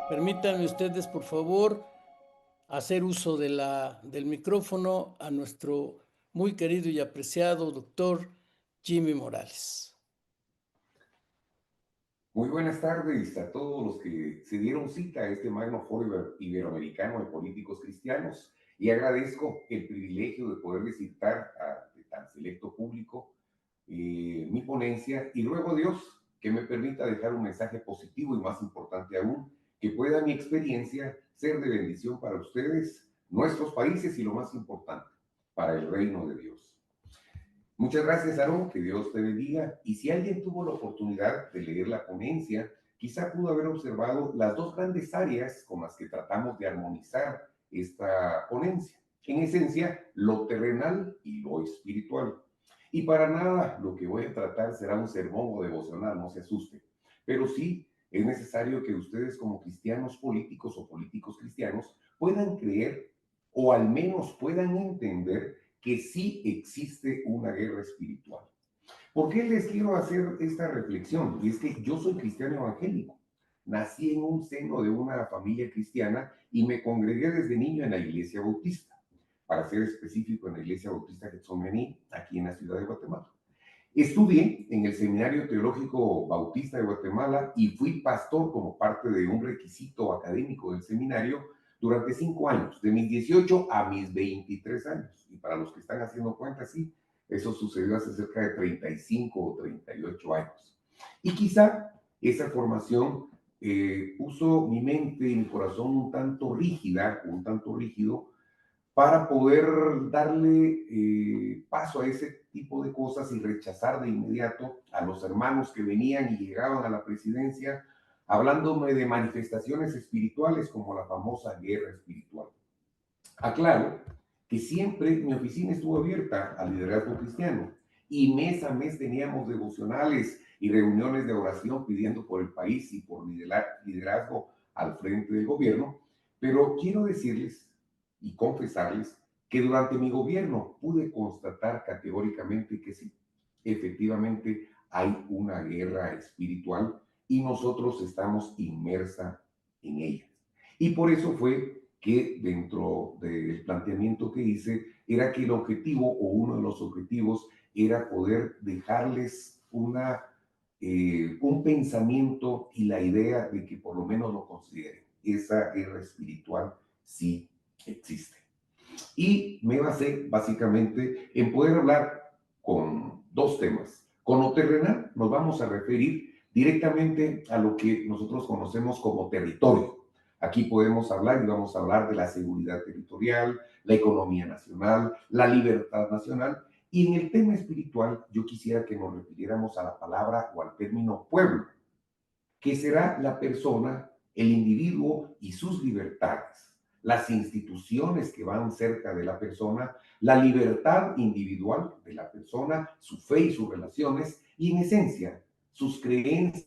Permítanme ustedes, por favor, hacer uso del micrófono a nuestro muy querido y apreciado doctor Jimmy Morales. Muy buenas tardes a todos los que se dieron cita a este magno foro iberoamericano de políticos cristianos y agradezco el privilegio de poder visitar a tan selecto público mi ponencia y ruego a Dios que me permita dejar un mensaje positivo y más importante aún, que pueda mi experiencia ser de bendición para ustedes, nuestros países y lo más importante, para el reino de Dios. Muchas gracias, Aarón, que Dios te bendiga. Y si alguien tuvo la oportunidad de leer la ponencia, quizá pudo haber observado las dos grandes áreas con las que tratamos de armonizar esta ponencia. En esencia, lo terrenal y lo espiritual. Y para nada lo que voy a tratar será un sermón o devocional, no se asuste. Pero sí es necesario que ustedes como cristianos políticos o políticos cristianos puedan creer o al menos puedan entender que sí existe una guerra espiritual. ¿Por qué les quiero hacer esta reflexión? Y es que yo soy cristiano evangélico. Nací en un seno de una familia cristiana y me congregué desde niño en la iglesia bautista. Para ser específico, en la iglesia bautista Getsemaní, aquí en la ciudad de Guatemala. Estudié en el Seminario Teológico Bautista de Guatemala y fui pastor como parte de un requisito académico del seminario durante 5 años, de mis 18 a mis 23 años. Y para los que están haciendo cuentas, sí, eso sucedió hace cerca de 35 o 38 años. Y quizá esa formación puso mi mente y mi corazón un tanto rígida, un tanto rígido, para poder darle paso a ese tipo de cosas y rechazar de inmediato a los hermanos que venían y llegaban a la presidencia hablándome de manifestaciones espirituales como la famosa guerra espiritual. Aclaro que siempre mi oficina estuvo abierta al liderazgo cristiano y mes a mes teníamos devocionales y reuniones de oración pidiendo por el país y por liderazgo al frente del gobierno, pero quiero decirles y confesarles que durante mi gobierno pude constatar categóricamente que sí, efectivamente hay una guerra espiritual y nosotros estamos inmersa en ella. Y por eso fue que dentro del planteamiento que hice era que el objetivo o uno de los objetivos era poder dejarles un pensamiento y la idea de que por lo menos lo consideren. Esa guerra espiritual sí existe. Y me basé básicamente en poder hablar con dos temas. Con lo terrenal nos vamos a referir directamente a lo que nosotros conocemos como territorio. Aquí podemos hablar y vamos a hablar de la seguridad territorial, la economía nacional, la libertad nacional. Y en el tema espiritual yo quisiera que nos refiriéramos a la palabra o al término pueblo, que será la persona, el individuo y sus libertades, las instituciones que van cerca de la persona, la libertad individual de la persona, su fe y sus relaciones, y en esencia, sus creencias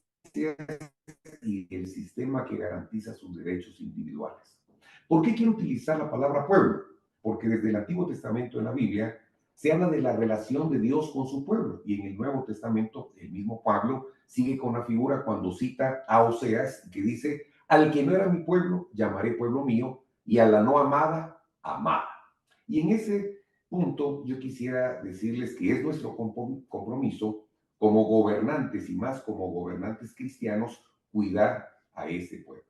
y el sistema que garantiza sus derechos individuales. ¿Por qué quiero utilizar la palabra pueblo? Porque desde el Antiguo Testamento en la Biblia se habla de la relación de Dios con su pueblo y en el Nuevo Testamento el mismo Pablo sigue con la figura cuando cita a Oseas que dice, al que no era mi pueblo llamaré pueblo mío y a la no amada, amada. Y en ese punto yo quisiera decirles que es nuestro compromiso como gobernantes y más como gobernantes cristianos cuidar a ese pueblo.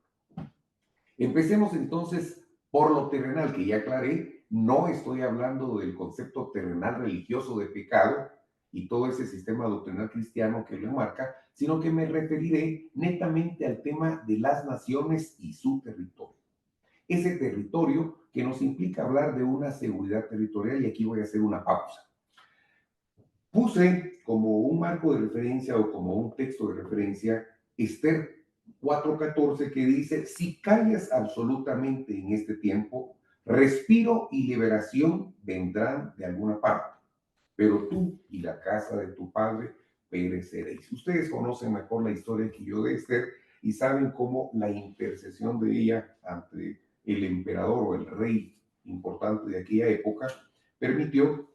Empecemos entonces por lo terrenal, que ya aclaré, no estoy hablando del concepto terrenal religioso de pecado y todo ese sistema doctrinal cristiano que lo enmarca, sino que me referiré netamente al tema de las naciones y su territorio. Ese territorio que nos implica hablar de una seguridad territorial y aquí voy a hacer una pausa. Puse como un marco de referencia o como un texto de referencia Esther 4:14 que dice, si callas absolutamente en este tiempo, respiro y liberación vendrán de alguna parte, pero tú y la casa de tu padre pereceréis. Ustedes conocen mejor la historia que yo de Esther y saben cómo la intercesión de ella ante el emperador o el rey importante de aquella época permitió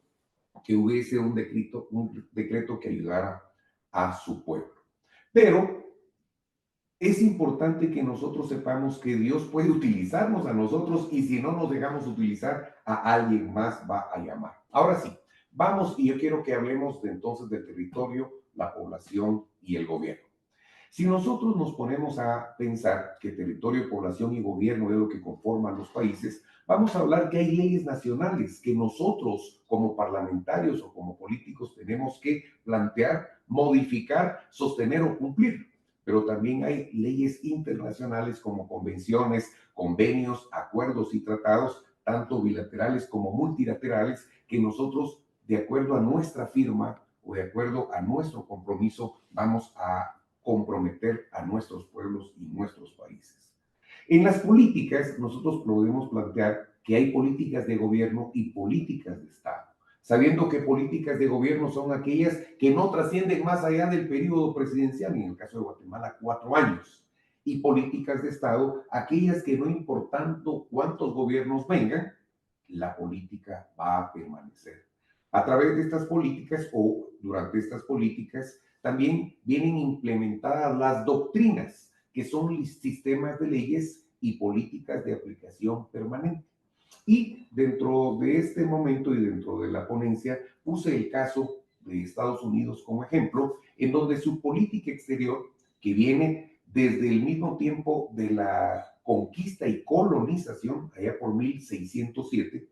que hubiese un decreto que ayudara a su pueblo. Pero es importante que nosotros sepamos que Dios puede utilizarnos a nosotros y si no nos dejamos utilizar, a alguien más va a llamar. Ahora sí, vamos y yo quiero que hablemos de, entonces del territorio, la población y el gobierno. Si nosotros nos ponemos a pensar que territorio, población y gobierno es lo que conforman los países, vamos a hablar que hay leyes nacionales que nosotros como parlamentarios o como políticos tenemos que plantear, modificar, sostener o cumplir. Pero también hay leyes internacionales como convenciones, convenios, acuerdos y tratados, tanto bilaterales como multilaterales, que nosotros, de acuerdo a nuestra firma o de acuerdo a nuestro compromiso, vamos a comprometer a nuestros pueblos y nuestros países. En las políticas, nosotros podemos plantear que hay políticas de gobierno y políticas de Estado, sabiendo que políticas de gobierno son aquellas que no trascienden más allá del periodo presidencial, en el caso de Guatemala, 4 años, y políticas de Estado, aquellas que no importando cuántos gobiernos vengan, la política va a permanecer. A través de estas políticas o durante estas políticas también vienen implementadas las doctrinas, que son sistemas de leyes y políticas de aplicación permanente. Y dentro de este momento y dentro de la ponencia puse el caso de Estados Unidos como ejemplo, en donde su política exterior, que viene desde el mismo tiempo de la conquista y colonización, allá por 1607,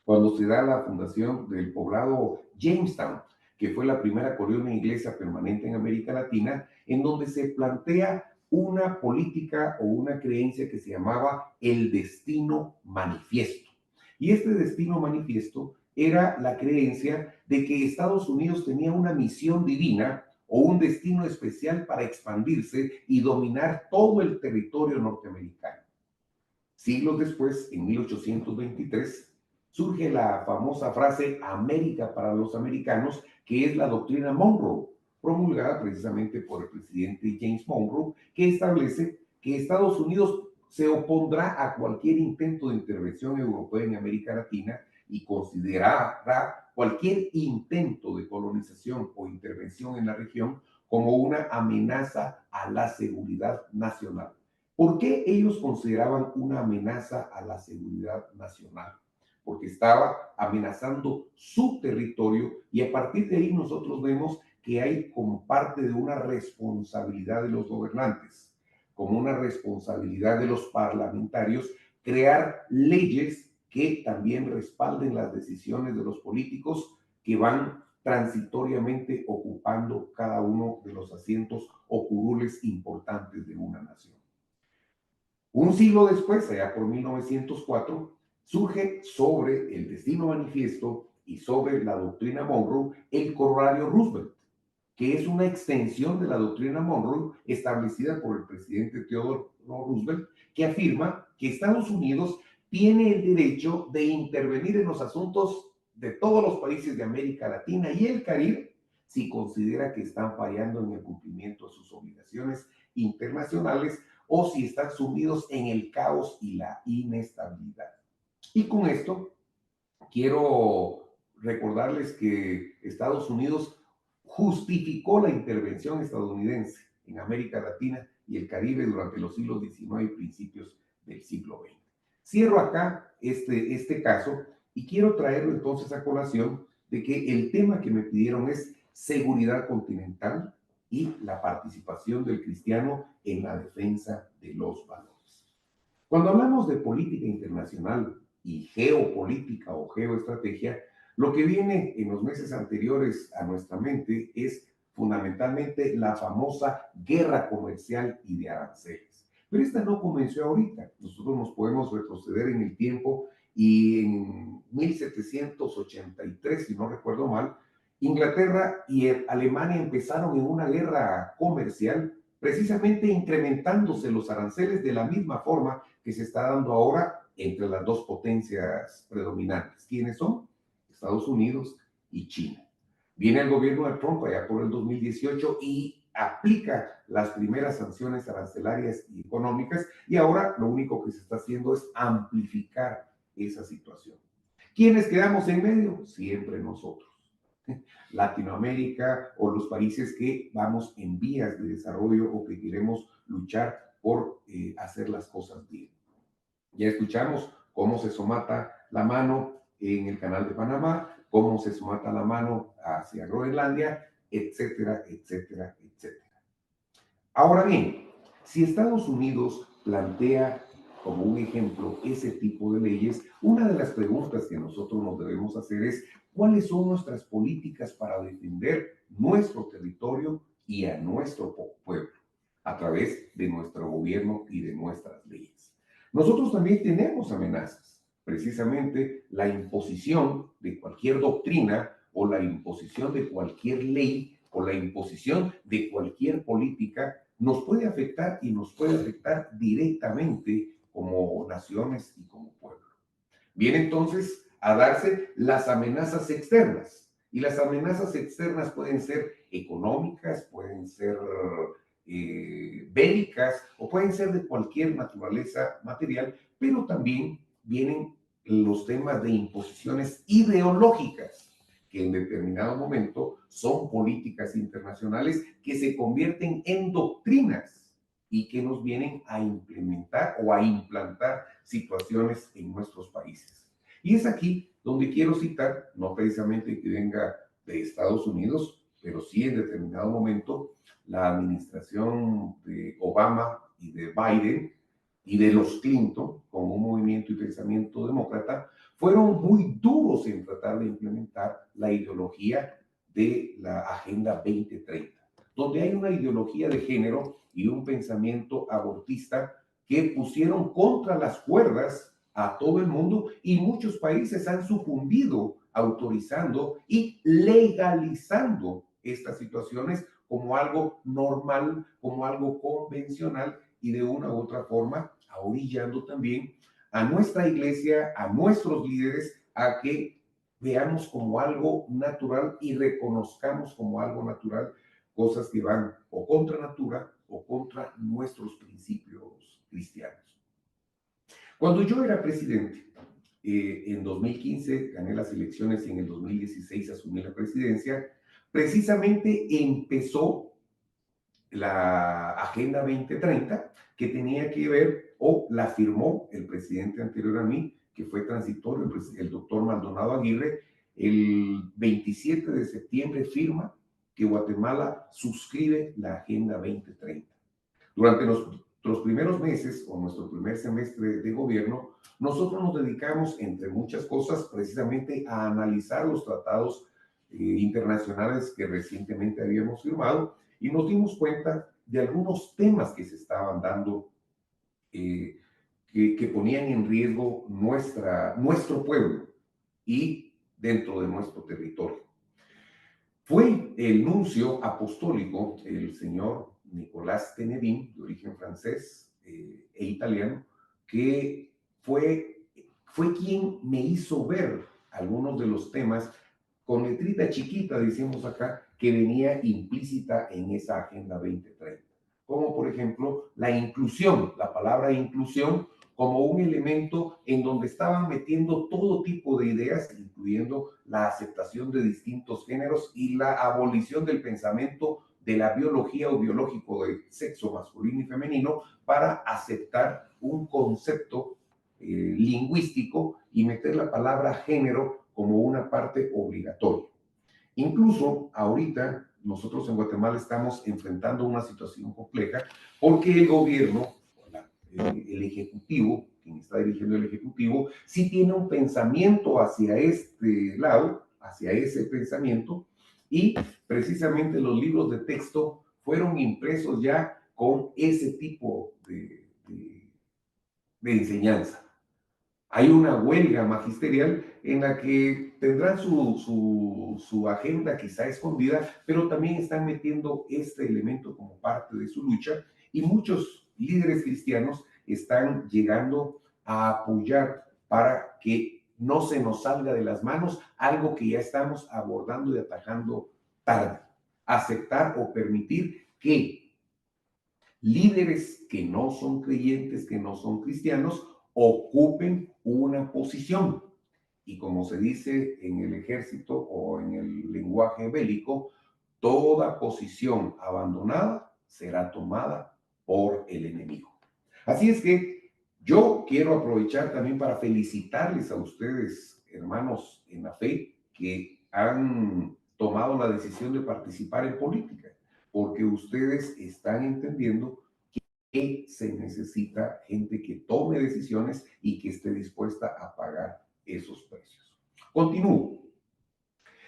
cuando se da la fundación del poblado Jamestown, que fue la primera colonia inglesa permanente en América Latina, en donde se plantea una política o una creencia que se llamaba el destino manifiesto. Y este destino manifiesto era la creencia de que Estados Unidos tenía una misión divina o un destino especial para expandirse y dominar todo el territorio norteamericano. Siglos después, en 1823, surge la famosa frase América para los americanos, que es la doctrina Monroe, promulgada precisamente por el presidente James Monroe, que establece que Estados Unidos se opondrá a cualquier intento de intervención europea en América Latina y considerará cualquier intento de colonización o intervención en la región como una amenaza a la seguridad nacional. ¿Por qué ellos consideraban una amenaza a la seguridad nacional? Porque estaba amenazando su territorio y a partir de ahí nosotros vemos que hay como parte de una responsabilidad de los gobernantes, como una responsabilidad de los parlamentarios, crear leyes que también respalden las decisiones de los políticos que van transitoriamente ocupando cada uno de los asientos o curules importantes de una nación. Un siglo después, allá por 1904, surge sobre el destino manifiesto y sobre la doctrina Monroe el corolario Roosevelt, que es una extensión de la doctrina Monroe establecida por el presidente Theodore Roosevelt, que afirma que Estados Unidos tiene el derecho de intervenir en los asuntos de todos los países de América Latina y el Caribe si considera que están fallando en el cumplimiento de sus obligaciones internacionales o si están sumidos en el caos y la inestabilidad. Y con esto quiero recordarles que Estados Unidos justificó la intervención estadounidense en América Latina y el Caribe durante los siglos XIX y principios del siglo XX. Cierro acá este caso y quiero traerlo entonces a colación de que el tema que me pidieron es seguridad continental y la participación del cristiano en la defensa de los valores. Cuando hablamos de política internacional y geopolítica o geoestrategia, lo que viene en los meses anteriores a nuestra mente es fundamentalmente la famosa guerra comercial y de aranceles. Pero esta no comenzó ahorita. Nosotros nos podemos retroceder en el tiempo y en 1783, si no recuerdo mal, Inglaterra y Alemania empezaron en una guerra comercial, precisamente incrementándose los aranceles de la misma forma que se está dando ahora entre las dos potencias predominantes. ¿Quiénes son? Estados Unidos y China. Viene el gobierno de Trump allá por el 2018 y aplica las primeras sanciones arancelarias y económicas y ahora lo único que se está haciendo es amplificar esa situación. ¿Quiénes quedamos en medio? Siempre nosotros. Latinoamérica o los países que vamos en vías de desarrollo o que queremos luchar por hacer las cosas bien. Ya escuchamos cómo se somata la mano en el canal de Panamá, cómo se somata la mano hacia Groenlandia, etcétera, etcétera, etcétera. Ahora bien, si Estados Unidos plantea como un ejemplo ese tipo de leyes, una de las preguntas que nosotros nos debemos hacer es cuáles son nuestras políticas para defender nuestro territorio y a nuestro pueblo a través de nuestro gobierno y de nuestras leyes. Nosotros también tenemos amenazas, precisamente la imposición de cualquier doctrina o la imposición de cualquier ley o la imposición de cualquier política nos puede afectar y nos puede afectar directamente como naciones y como pueblo. Viene entonces a darse las amenazas externas. Y las amenazas externas pueden ser económicas, pueden ser bélicas o pueden ser de cualquier naturaleza material, pero también vienen los temas de imposiciones ideológicas que en determinado momento son políticas internacionales que se convierten en doctrinas y que nos vienen a implementar o a implantar situaciones en nuestros países. Y es aquí donde quiero citar, no precisamente que venga de Estados Unidos, pero sí en determinado momento, la administración de Obama y de Biden y de los Clinton, con un movimiento y pensamiento demócrata, fueron muy duros en tratar de implementar la ideología de la Agenda 2030, donde hay una ideología de género y un pensamiento abortista que pusieron contra las cuerdas a todo el mundo y muchos países han sucumbido autorizando y legalizando estas situaciones como algo normal, como algo convencional y de una u otra forma orillando también a nuestra iglesia, a nuestros líderes, a que veamos como algo natural y reconozcamos como algo natural cosas que van o contra natura o contra nuestros principios cristianos. Cuando yo era presidente, en 2015 gané las elecciones y en el 2016 asumí la presidencia, precisamente empezó la Agenda 2030 que tenía que ver, o la firmó el presidente anterior a mí, que fue transitorio, el doctor Maldonado Aguirre, el 27 de septiembre firma que Guatemala suscribe la Agenda 2030. Durante nuestros primeros meses o nuestro primer semestre de gobierno, nosotros nos dedicamos, entre muchas cosas, precisamente a analizar los tratados internacionales que recientemente habíamos firmado y nos dimos cuenta de algunos temas que se estaban dando que ponían en riesgo nuestro pueblo y dentro de nuestro territorio. Fue el nuncio apostólico, el señor Nicolás Tenedín, de origen francés e italiano, que fue quien me hizo ver algunos de los temas con letrita chiquita, decimos acá, que venía implícita en esa Agenda 2030. Como por ejemplo la inclusión, la palabra inclusión como un elemento en donde estaban metiendo todo tipo de ideas, incluyendo la aceptación de distintos géneros y la abolición del pensamiento de la biología o biológico de sexo masculino y femenino para aceptar un concepto lingüístico y meter la palabra género como una parte obligatoria. Incluso ahorita nosotros en Guatemala estamos enfrentando una situación compleja porque el gobierno, el ejecutivo, quien está dirigiendo el ejecutivo, sí tiene un pensamiento hacia este lado, hacia ese pensamiento, y precisamente los libros de texto fueron impresos ya con ese tipo de enseñanza. Hay una huelga magisterial en la que tendrán su agenda quizá escondida, pero también están metiendo este elemento como parte de su lucha y muchos líderes cristianos están llegando a apoyar para que no se nos salga de las manos algo que ya estamos abordando y atajando tarde. Aceptar o permitir que líderes que no son creyentes, que no son cristianos, ocupen una posición. y como se dice en el ejército o en el lenguaje bélico, toda posición abandonada será tomada por el enemigo. Así es que yo quiero aprovechar también para felicitarles a ustedes, hermanos en la fe, que han tomado la decisión de participar en política, porque ustedes están entendiendo que se necesita gente que tome decisiones y que esté dispuesta a pagar esos precios. Continúo.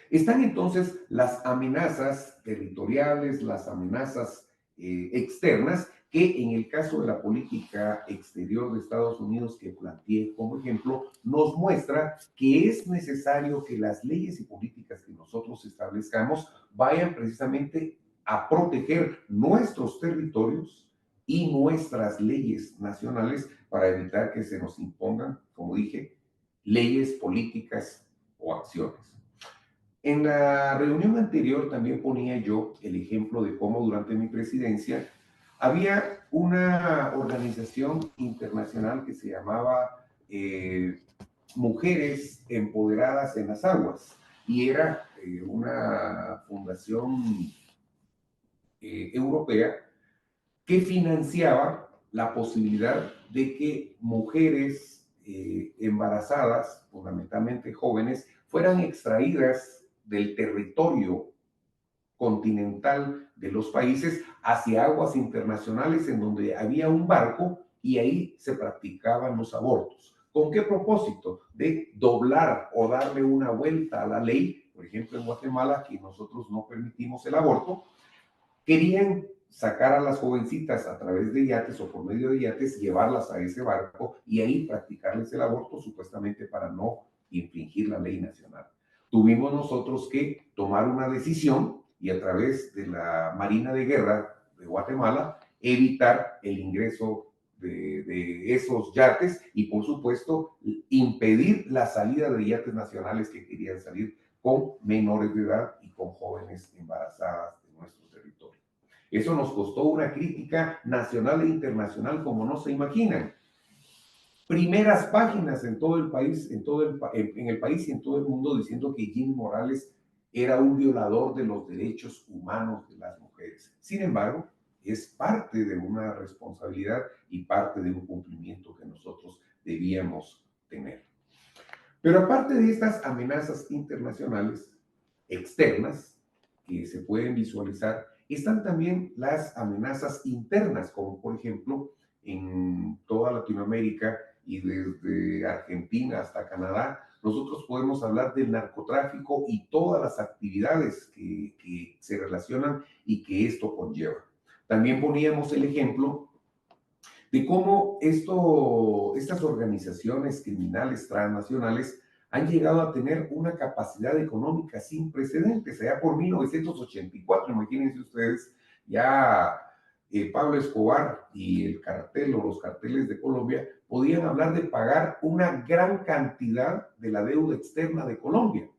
Están entonces las amenazas territoriales, las amenazas externas, que en el caso de la política exterior de Estados Unidos que planteé como ejemplo, nos muestra que es necesario que las leyes y políticas que nosotros establezcamos vayan precisamente a proteger nuestros territorios y nuestras leyes nacionales para evitar que se nos impongan, como dije, leyes, políticas o acciones. En la reunión anterior también ponía yo el ejemplo de cómo durante mi presidencia había una organización internacional que se llamaba Mujeres Empoderadas en las Aguas y era una fundación europea que financiaba la posibilidad de que mujeres embarazadas, fundamentalmente jóvenes, fueran extraídas del territorio continental de los países hacia aguas internacionales en donde había un barco y ahí se practicaban los abortos. ¿Con qué propósito? De doblar o darle una vuelta a la ley. Por ejemplo, en Guatemala, que nosotros no permitimos el aborto, querían sacar a las jovencitas a través de yates o por medio de yates, llevarlas a ese barco y ahí practicarles el aborto supuestamente para no infringir la ley nacional. Tuvimos nosotros que tomar una decisión y a través de la Marina de Guerra de Guatemala evitar el ingreso de esos yates y por supuesto impedir la salida de yates nacionales que querían salir con menores de edad y con jóvenes embarazadas de nuestro territorio. Eso nos costó una crítica nacional e internacional como no se imaginan. Primeras páginas en todo el país, en el país y en todo el mundo diciendo que Jimmy Morales era un violador de los derechos humanos de las mujeres. Sin embargo, es parte de una responsabilidad y parte de un cumplimiento que nosotros debíamos tener. Pero aparte de estas amenazas internacionales externas que se pueden visualizar, están también las amenazas internas, como por ejemplo en toda Latinoamérica y desde Argentina hasta Canadá, nosotros podemos hablar del narcotráfico y todas las actividades que se relacionan y que esto conlleva. También poníamos el ejemplo de cómo estas organizaciones criminales transnacionales han llegado a tener una capacidad económica sin precedentes. Allá por 1984, imagínense ustedes, ya Pablo Escobar y el cartel o los carteles de Colombia podían hablar de pagar una gran cantidad de la deuda externa de Colombia.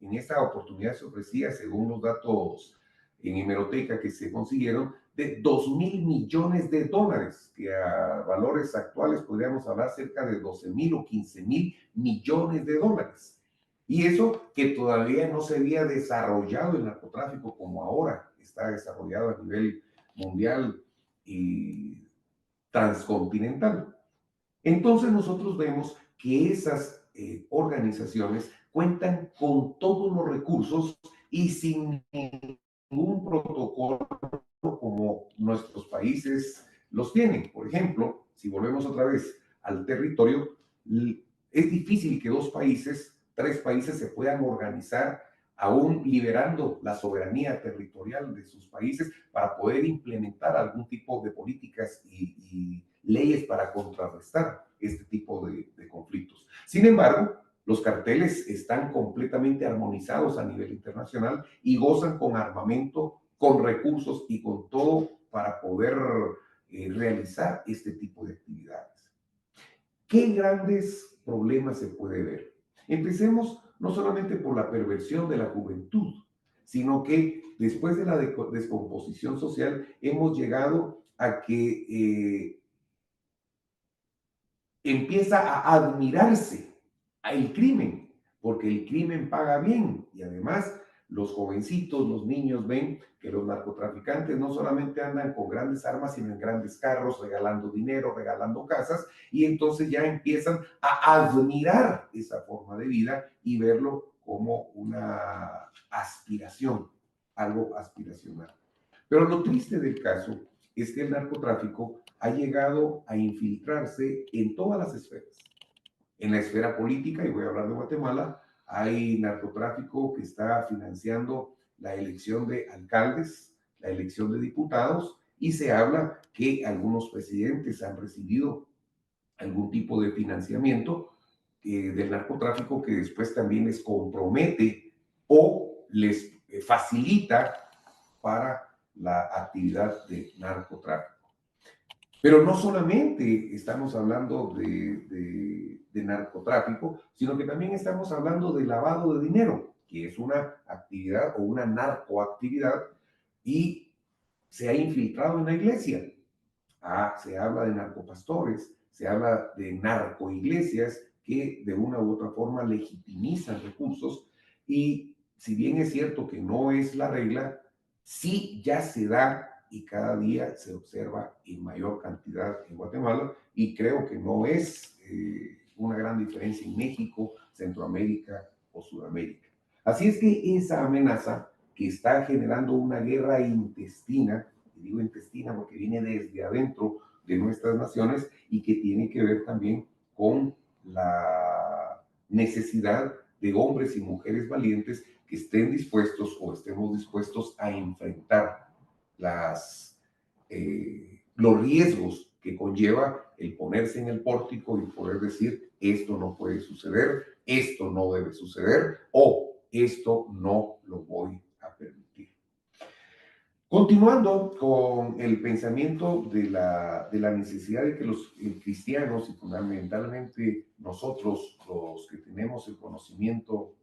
En esta oportunidad se ofrecía, según los datos en hemeroteca que se consiguieron, de 2.000 millones de dólares, que a valores actuales podríamos hablar cerca de 12.000 o 15.000 millones de dólares. Y eso que todavía no se había desarrollado el narcotráfico como ahora está desarrollado a nivel mundial y transcontinental. Entonces nosotros vemos que esas organizaciones cuentan con todos los recursos y sin ningún protocolo como nuestros países los tienen. Por ejemplo, si volvemos otra vez al territorio, es difícil que dos países, tres países se puedan organizar aún liberando la soberanía territorial de sus países para poder implementar algún tipo de políticas y leyes para contrarrestar este tipo de conflictos. Sin embargo, los carteles están completamente armonizados a nivel internacional y gozan con armamento, con recursos y con todo para poder realizar este tipo de actividades. ¿Qué grandes problemas se puede ver? Empecemos no solamente por la perversión de la juventud, sino que después de la descomposición social hemos llegado a que empieza a admirarse el crimen. porque el crimen paga bien y además los jovencitos, los niños ven que los narcotraficantes no solamente andan con grandes armas, sino en grandes carros, regalando dinero, regalando casas, y entonces ya empiezan a admirar esa forma de vida y verlo como una aspiración, algo aspiracional. Pero lo triste del caso es que el narcotráfico ha llegado a infiltrarse en todas las esferas. En la esfera política, y voy a hablar de Guatemala, hay narcotráfico que está financiando la elección de alcaldes, la elección de diputados, y se habla que algunos presidentes han recibido algún tipo de financiamiento del narcotráfico que después también les compromete o les facilita para la actividad de narcotráfico. Pero no solamente estamos hablando de narcotráfico, sino que también estamos hablando de lavado de dinero, que es una actividad o una narcoactividad y se ha infiltrado en la iglesia. Se habla de narcopastores, se habla de narcoiglesias que de una u otra forma legitimizan recursos y si bien es cierto que no es la regla, sí ya se da y cada día se observa en mayor cantidad en Guatemala y creo que no es una gran diferencia en México, Centroamérica o Sudamérica. Así es que esa amenaza que está generando una guerra intestina, y digo intestina porque viene desde adentro de nuestras naciones y que tiene que ver también con la necesidad de hombres y mujeres valientes que estén dispuestos o estemos dispuestos a enfrentar los riesgos que conlleva el ponerse en el pórtico y poder decir esto no puede suceder, esto no debe suceder o esto no lo voy a permitir. Continuando con el pensamiento de la necesidad de que los cristianos y fundamentalmente nosotros, los que tenemos el conocimiento,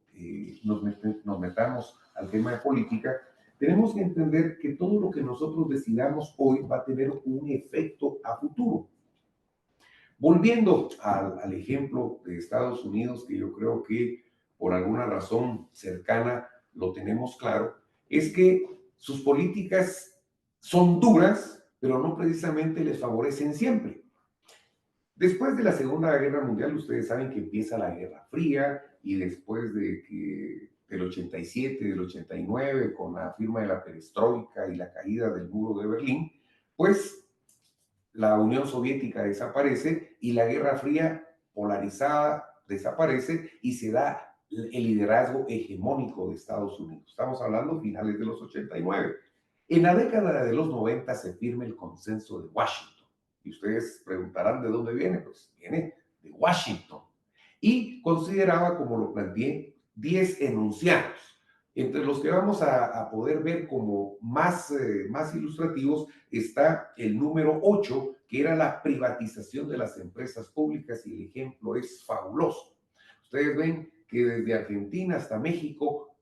nos metamos al tema de política, tenemos que entender que todo lo que nosotros decidamos hoy va a tener un efecto a futuro. Volviendo al ejemplo de Estados Unidos, que yo creo que por alguna razón cercana lo tenemos claro, es que sus políticas son duras, pero no precisamente les favorecen siempre. Después de la Segunda Guerra Mundial, ustedes saben que empieza la Guerra Fría y después del 87, del 89, con la firma de la perestroika y la caída del muro de Berlín, pues la Unión Soviética desaparece y la Guerra Fría polarizada desaparece y se da el liderazgo hegemónico de Estados Unidos. Estamos hablando finales de los 89. En la década de los 90 se firma el Consenso de Washington. Y ustedes preguntarán de dónde viene. Pues viene de Washington. Y consideraba, como lo planteé, 10 enunciados. Entre los que vamos a poder ver como más ilustrativos está el número 8, que era la privatización de las empresas públicas, y el ejemplo es fabuloso. Ustedes ven que desde Argentina hasta México,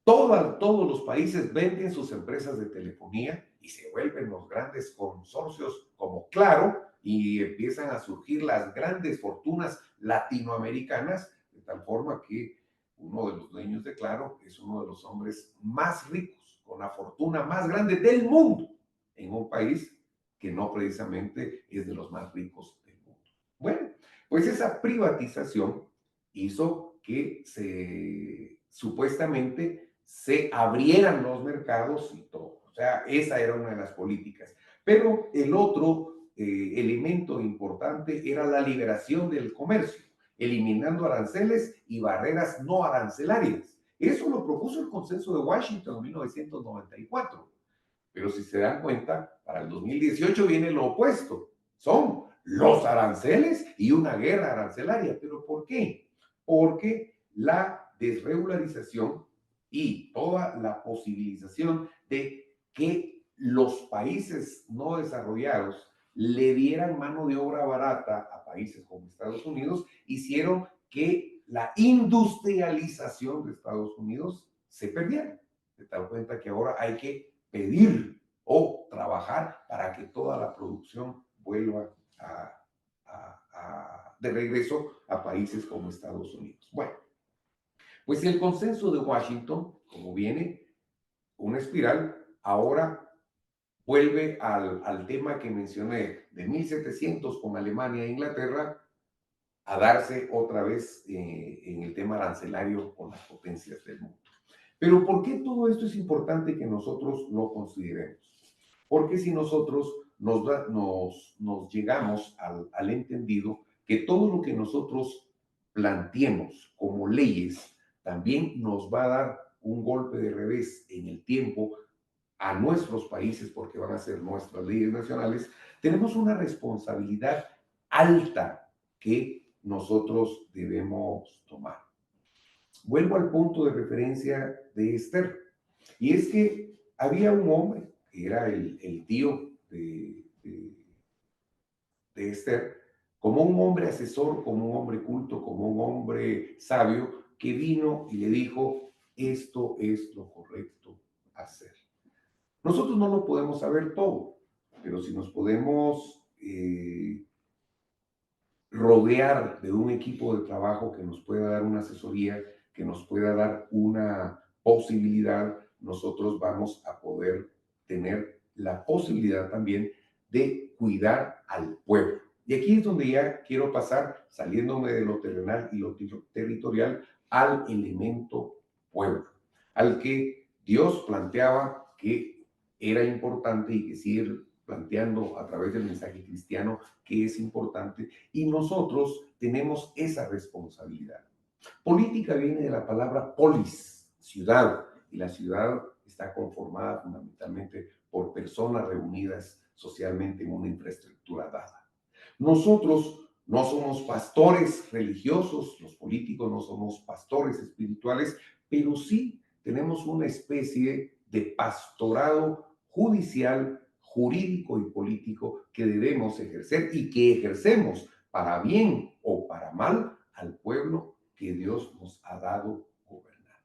todos los países venden sus empresas de telefonía y se vuelven los grandes consorcios como Claro y empiezan a surgir las grandes fortunas latinoamericanas, de tal forma que uno de los dueños de Claro es uno de los hombres más ricos, con la fortuna más grande del mundo, en un país que no precisamente es de los más ricos del mundo. Bueno, pues esa privatización hizo que supuestamente se abrieran los mercados y todo. O sea, esa era una de las políticas. Pero el otro elemento importante era la liberación del comercio, eliminando aranceles y barreras no arancelarias. Eso lo propuso el Consenso de Washington en 1994. Pero si se dan cuenta, para el 2018 viene lo opuesto. Son los aranceles y una guerra arancelaria. ¿Pero por qué? Porque la desregularización y toda la posibilización de que los países no desarrollados le dieran mano de obra barata a países como Estados Unidos, hicieron que la industrialización de Estados Unidos se perdiera. De tal cuenta que ahora hay que pedir o trabajar para que toda la producción vuelva de regreso a países como Estados Unidos. Bueno, Pues el consenso de Washington, como viene una espiral, ahora vuelve al tema que mencioné de 1700 con Alemania e Inglaterra, a darse otra vez en el tema arancelario con las potencias del mundo. Pero ¿por qué todo esto es importante que nosotros lo consideremos? Porque si nosotros nos llegamos al entendido que todo lo que nosotros planteemos como leyes también nos va a dar un golpe de revés en el tiempo a nuestros países, porque van a ser nuestras leyes nacionales, tenemos una responsabilidad alta que nosotros debemos tomar. Vuelvo al punto de referencia de Esther, y es que había un hombre, que era el tío de Esther, como un hombre asesor, como un hombre culto, como un hombre sabio, que vino y le dijo, esto es lo correcto hacer. Nosotros no lo podemos saber todo, pero si nos podemos rodear de un equipo de trabajo que nos pueda dar una asesoría, que nos pueda dar una posibilidad, nosotros vamos a poder tener la posibilidad también de cuidar al pueblo. Y aquí es donde ya quiero pasar, saliéndome de lo terrenal y lo territorial, al elemento pueblo, al que Dios planteaba que era importante y que sigue planteando a través del mensaje cristiano que es importante, y nosotros tenemos esa responsabilidad. Política viene de la palabra polis, ciudad, y la ciudad está conformada fundamentalmente por personas reunidas socialmente en una infraestructura dada. Nosotros no somos pastores religiosos, los políticos no somos pastores espirituales, pero sí tenemos una especie de pastorado judicial, jurídico y político que debemos ejercer y que ejercemos para bien o para mal al pueblo que Dios nos ha dado gobernar.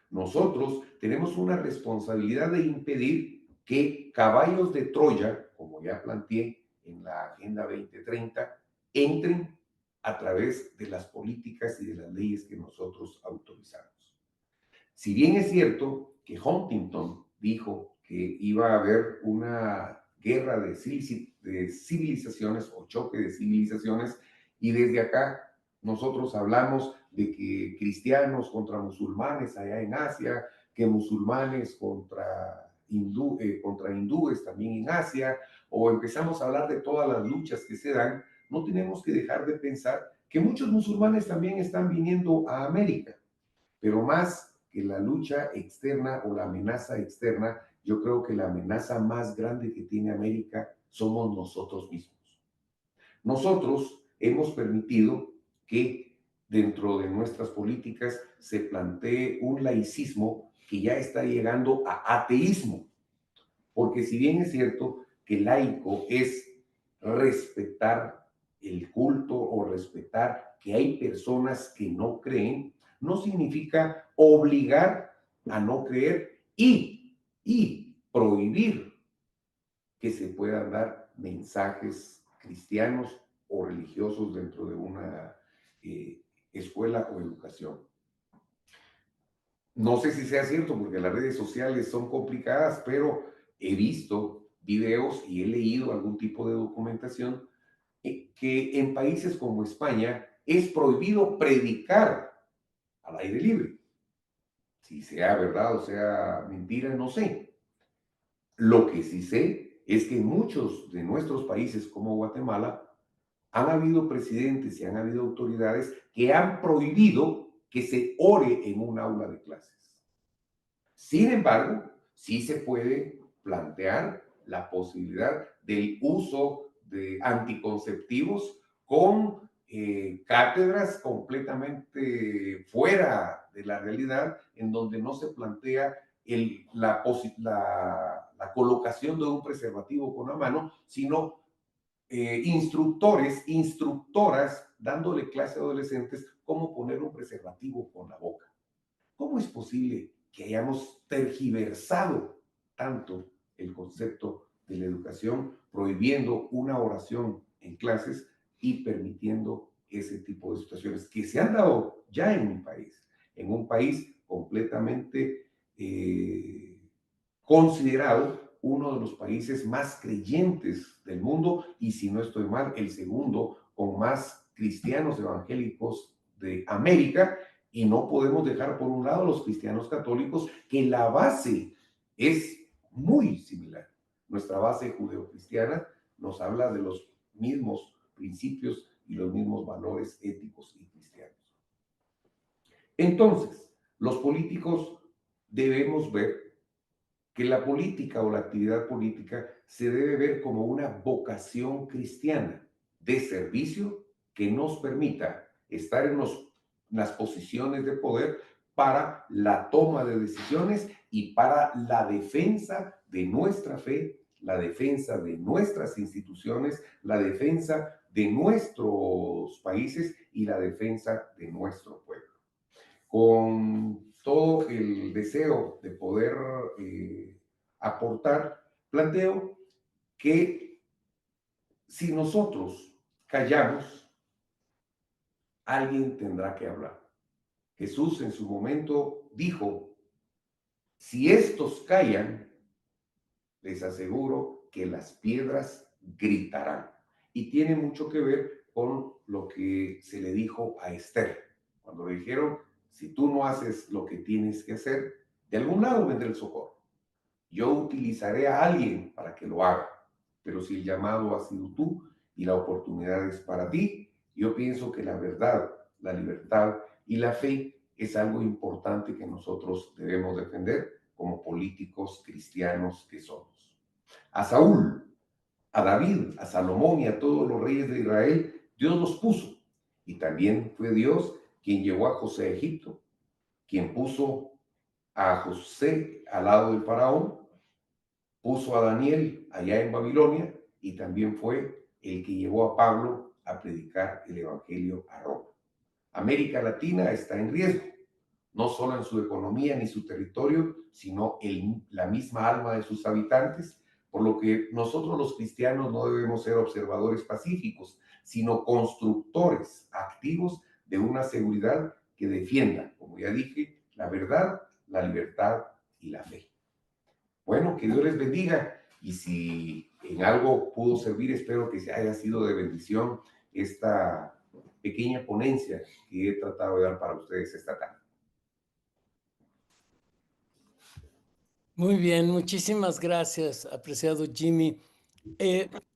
Nosotros tenemos una responsabilidad de impedir que caballos de Troya, como ya planteé en la Agenda 2030, entren a través de las políticas y de las leyes que nosotros autorizamos. Si bien es cierto que Huntington dijo que iba a haber una guerra de civilizaciones o choque de civilizaciones, y desde acá nosotros hablamos de que cristianos contra musulmanes allá en Asia, que musulmanes contra hindúes también en Asia, o empezamos a hablar de todas las luchas que se dan, no tenemos que dejar de pensar que muchos musulmanes también están viniendo a América, pero más que la lucha externa o la amenaza externa, yo creo que la amenaza más grande que tiene América somos nosotros mismos. Nosotros hemos permitido que dentro de nuestras políticas se plantee un laicismo que ya está llegando a ateísmo, porque si bien es cierto que laico es respetar el culto o respetar que hay personas que no creen, no significa obligar a no creer y prohibir que se puedan dar mensajes cristianos o religiosos dentro de una escuela o educación. No sé si sea cierto porque las redes sociales son complicadas, pero he visto videos y he leído algún tipo de documentación que en países como España es prohibido predicar al aire libre. Si sea verdad o sea mentira, no sé. Lo que sí sé es que en muchos de nuestros países como Guatemala han habido presidentes y han habido autoridades que han prohibido que se ore en un aula de clases. Sin embargo, sí se puede plantear la posibilidad del uso de anticonceptivos con cátedras completamente fuera de la realidad, en donde no se plantea la colocación de un preservativo con la mano, sino instructores, instructoras dándole clase a adolescentes cómo poner un preservativo con la boca. ¿Cómo es posible que hayamos tergiversado tanto el concepto de la educación, prohibiendo una oración en clases y permitiendo ese tipo de situaciones que se han dado ya en mi país? en un país completamente considerado uno de los países más creyentes del mundo y, si no estoy mal, el segundo con más cristianos evangélicos de América. Y no podemos dejar por un lado los cristianos católicos, que la base es muy similar. Nuestra base judeocristiana nos habla de los mismos principios y los mismos valores éticos y cristianos. Entonces, los políticos debemos ver que la política o la actividad política se debe ver como una vocación cristiana de servicio que nos permita estar en las posiciones de poder para la toma de decisiones y para la defensa de nuestra fe, la defensa de nuestras instituciones, la defensa de nuestros países y la defensa de nuestro pueblo. Con todo el deseo de poder aportar, planteo que si nosotros callamos, alguien tendrá que hablar. Jesús en su momento dijo, si estos callan, les aseguro que las piedras gritarán. Y tiene mucho que ver con lo que se le dijo a Esther, cuando le dijeron, si tú no haces lo que tienes que hacer, de algún lado vendrá el socorro. Yo utilizaré a alguien para que lo haga, pero si el llamado ha sido tú y la oportunidad es para ti, yo pienso que la verdad, la libertad y la fe es algo importante que nosotros debemos defender como políticos cristianos que somos. A Saúl, a David, a Salomón y a todos los reyes de Israel, Dios los puso. Y también fue Dios quien llevó a José a Egipto, quien puso a José al lado del faraón, puso a Daniel allá en Babilonia y también fue el que llevó a Pablo a predicar el evangelio a Roma. América Latina está en riesgo, no solo en su economía ni su territorio, sino en la misma alma de sus habitantes, por lo que nosotros los cristianos no debemos ser observadores pacíficos, sino constructores activos de una seguridad que defienda, como ya dije, la verdad, la libertad y la fe. Bueno, que Dios les bendiga y si en algo pudo servir, espero que haya sido de bendición esta pequeña ponencia que he tratado de dar para ustedes esta tarde. Muy bien, muchísimas gracias, apreciado Jimmy.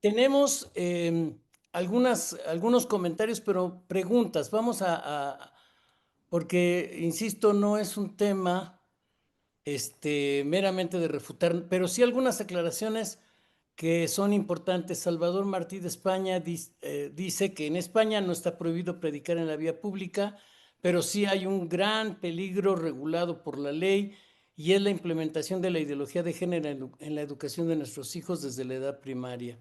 Tenemos algunos comentarios, pero preguntas. Vamos porque, insisto, no es un tema meramente de refutar, pero sí algunas aclaraciones que son importantes. Salvador Martí de España dice que en España no está prohibido predicar en la vía pública, pero sí hay un gran peligro regulado por la ley y es la implementación de la ideología de género en la educación de nuestros hijos desde la edad primaria.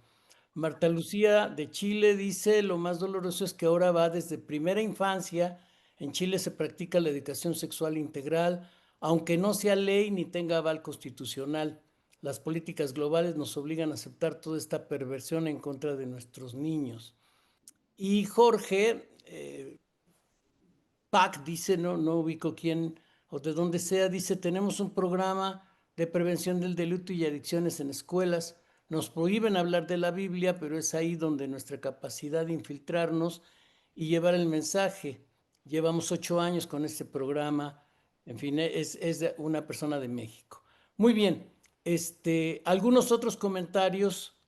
Marta Lucía de Chile dice, lo más doloroso es que ahora va desde primera infancia. En Chile se practica la educación sexual integral, aunque no sea ley ni tenga aval constitucional. Las políticas globales nos obligan a aceptar toda esta perversión en contra de nuestros niños. Y Jorge Pac dice, no ubico quién o de dónde sea, dice, tenemos un programa de prevención del delito y adicciones en escuelas. Nos prohíben hablar de la Biblia, pero es ahí donde nuestra capacidad de infiltrarnos y llevar el mensaje. Llevamos 8 años con este programa. En fin, es de una persona de México. Muy bien. Algunos otros comentarios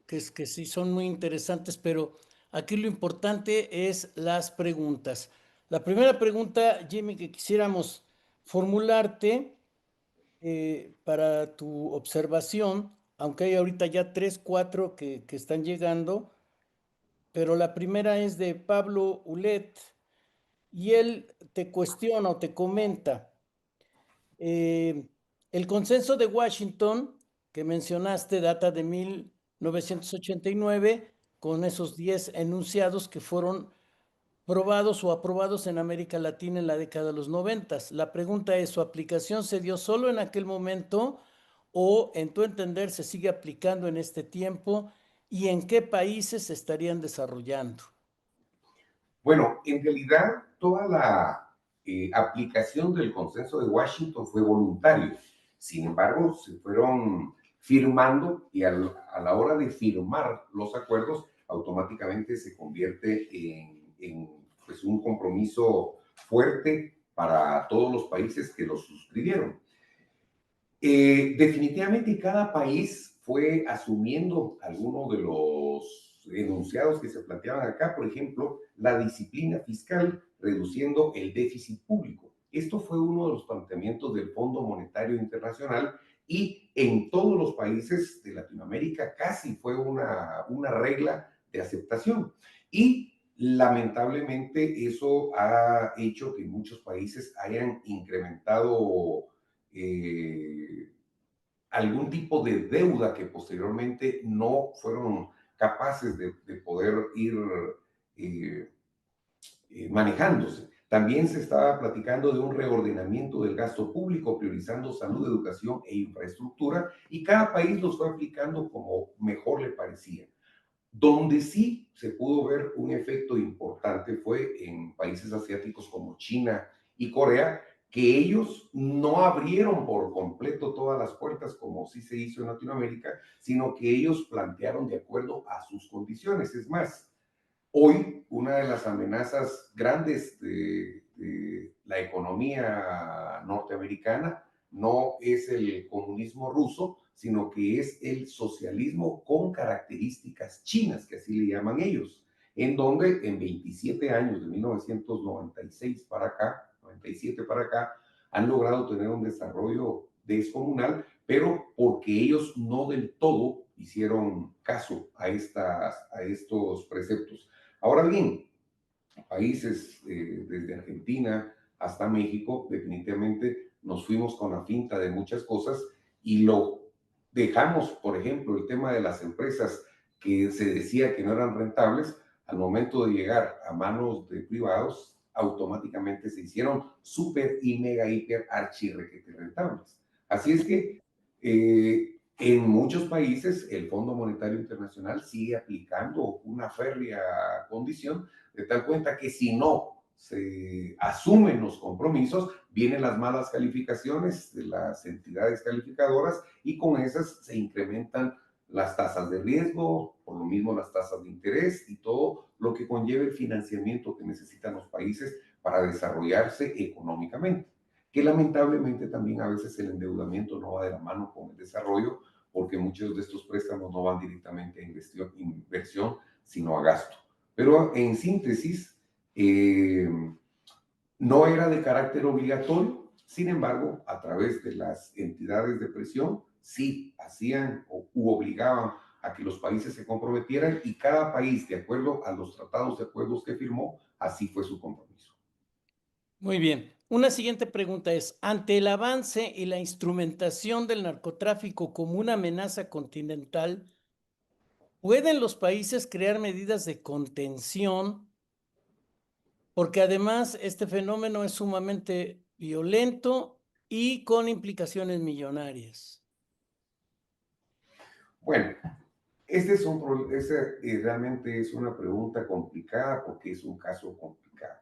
que sí son muy interesantes, pero aquí lo importante es las preguntas. La primera pregunta, Jimmy, que quisiéramos formularte para tu observación, aunque hay ahorita ya 3, 4 que están llegando, pero la primera es de Pablo Ulet y él te cuestiona o te comenta. El consenso de Washington que mencionaste data de 1989 con esos 10 enunciados que fueron probados o aprobados en América Latina en la década de los 90. La pregunta es, ¿su aplicación se dio solo en aquel momento o, en tu entender, se sigue aplicando en este tiempo y en qué países se estarían desarrollando? Bueno, en realidad toda aplicación del consenso de Washington fue voluntario. Sin embargo, se fueron firmando y a la hora de firmar los acuerdos, automáticamente se convierte en pues un compromiso fuerte para todos los países que lo suscribieron. Definitivamente cada país fue asumiendo algunos de los enunciados que se planteaban acá, por ejemplo, la disciplina fiscal, reduciendo el déficit público. Esto fue uno de los planteamientos del Fondo Monetario Internacional y en todos los países de Latinoamérica casi fue una regla de aceptación. Y lamentablemente eso ha hecho que muchos países hayan incrementado algún tipo de deuda que posteriormente no fueron capaces de poder ir eh, manejándose. También se estaba platicando de un reordenamiento del gasto público, priorizando salud, educación e infraestructura, y cada país los fue aplicando como mejor le parecía. Donde sí se pudo ver un efecto importante fue en países asiáticos como China y Corea, que ellos no abrieron por completo todas las puertas como sí se hizo en Latinoamérica, sino que ellos plantearon de acuerdo a sus condiciones. Es más, hoy una de las amenazas grandes de la economía norteamericana no es el comunismo ruso, sino que es el socialismo con características chinas, que así le llaman ellos, en donde en 27 años, de 1996 para acá, 97 para acá, han logrado tener un desarrollo descomunal, pero porque ellos no del todo hicieron caso a estos preceptos. Ahora bien, países desde Argentina hasta México, definitivamente nos fuimos con la finta de muchas cosas y lo dejamos, por ejemplo, el tema de las empresas que se decía que no eran rentables, al momento de llegar a manos de privados, automáticamente se hicieron súper y mega hiper archirrequete rentables. Así es que en muchos países el Fondo Monetario Internacional sigue aplicando una férrea condición de tal cuenta que si no se asumen los compromisos, vienen las malas calificaciones de las entidades calificadoras y con esas se incrementan las tasas de riesgo, por lo mismo las tasas de interés y todo lo que conlleva el financiamiento que necesitan los países para desarrollarse económicamente, que lamentablemente también a veces el endeudamiento no va de la mano con el desarrollo, porque muchos de estos préstamos no van directamente a inversión sino a gasto. Pero en síntesis, no era de carácter obligatorio, sin embargo, a través de las entidades de presión, sí hacían u obligaban a que los países se comprometieran y cada país, de acuerdo a los tratados de acuerdos que firmó, así fue su compromiso. Muy bien. Una siguiente pregunta es, ante el avance y la instrumentación del narcotráfico como una amenaza continental, ¿pueden los países crear medidas de contención? Porque además este fenómeno es sumamente violento y con implicaciones millonarias. Bueno, realmente es una pregunta complicada porque es un caso complicado.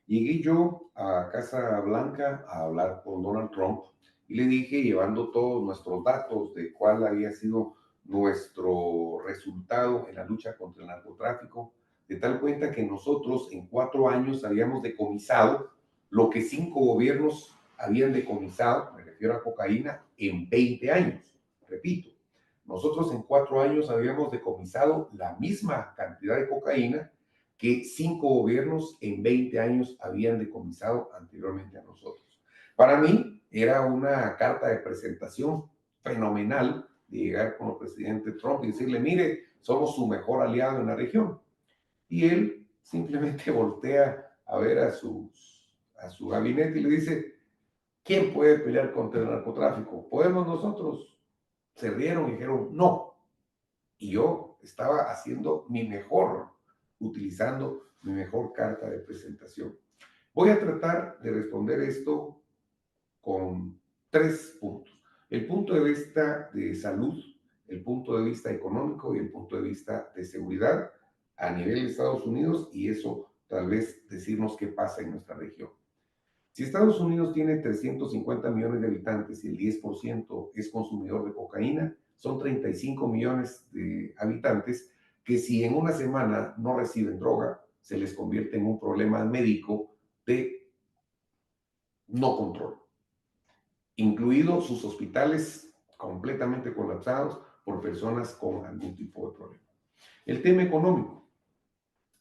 Llegué yo a Casa Blanca a hablar con Donald Trump y le dije, llevando todos nuestros datos de cuál había sido nuestro resultado en la lucha contra el narcotráfico, de tal cuenta que nosotros en 4 años habíamos decomisado lo que 5 gobiernos habían decomisado, me refiero a cocaína, en 20 años. Repito, nosotros en 4 años habíamos decomisado la misma cantidad de cocaína que 5 gobiernos en 20 años habían decomisado anteriormente a nosotros. Para mí era una carta de presentación fenomenal de llegar con el presidente Trump y decirle, mire, somos su mejor aliado en la región. Y él simplemente voltea a ver a su gabinete y le dice, ¿quién puede pelear contra el narcotráfico? ¿Podemos nosotros? Se rieron y dijeron, no. Y yo estaba haciendo mi mejor, utilizando mi mejor carta de presentación. Voy a tratar de responder esto con 3 puntos. El punto de vista de salud, el punto de vista económico y el punto de vista de seguridad a nivel de Estados Unidos y eso tal vez decirnos qué pasa en nuestra región. Si Estados Unidos tiene 350 millones de habitantes y el 10% es consumidor de cocaína, son 35 millones de habitantes que si en una semana no reciben droga, se les convierte en un problema médico de no control, incluidos sus hospitales completamente colapsados por personas con algún tipo de problema. El tema económico,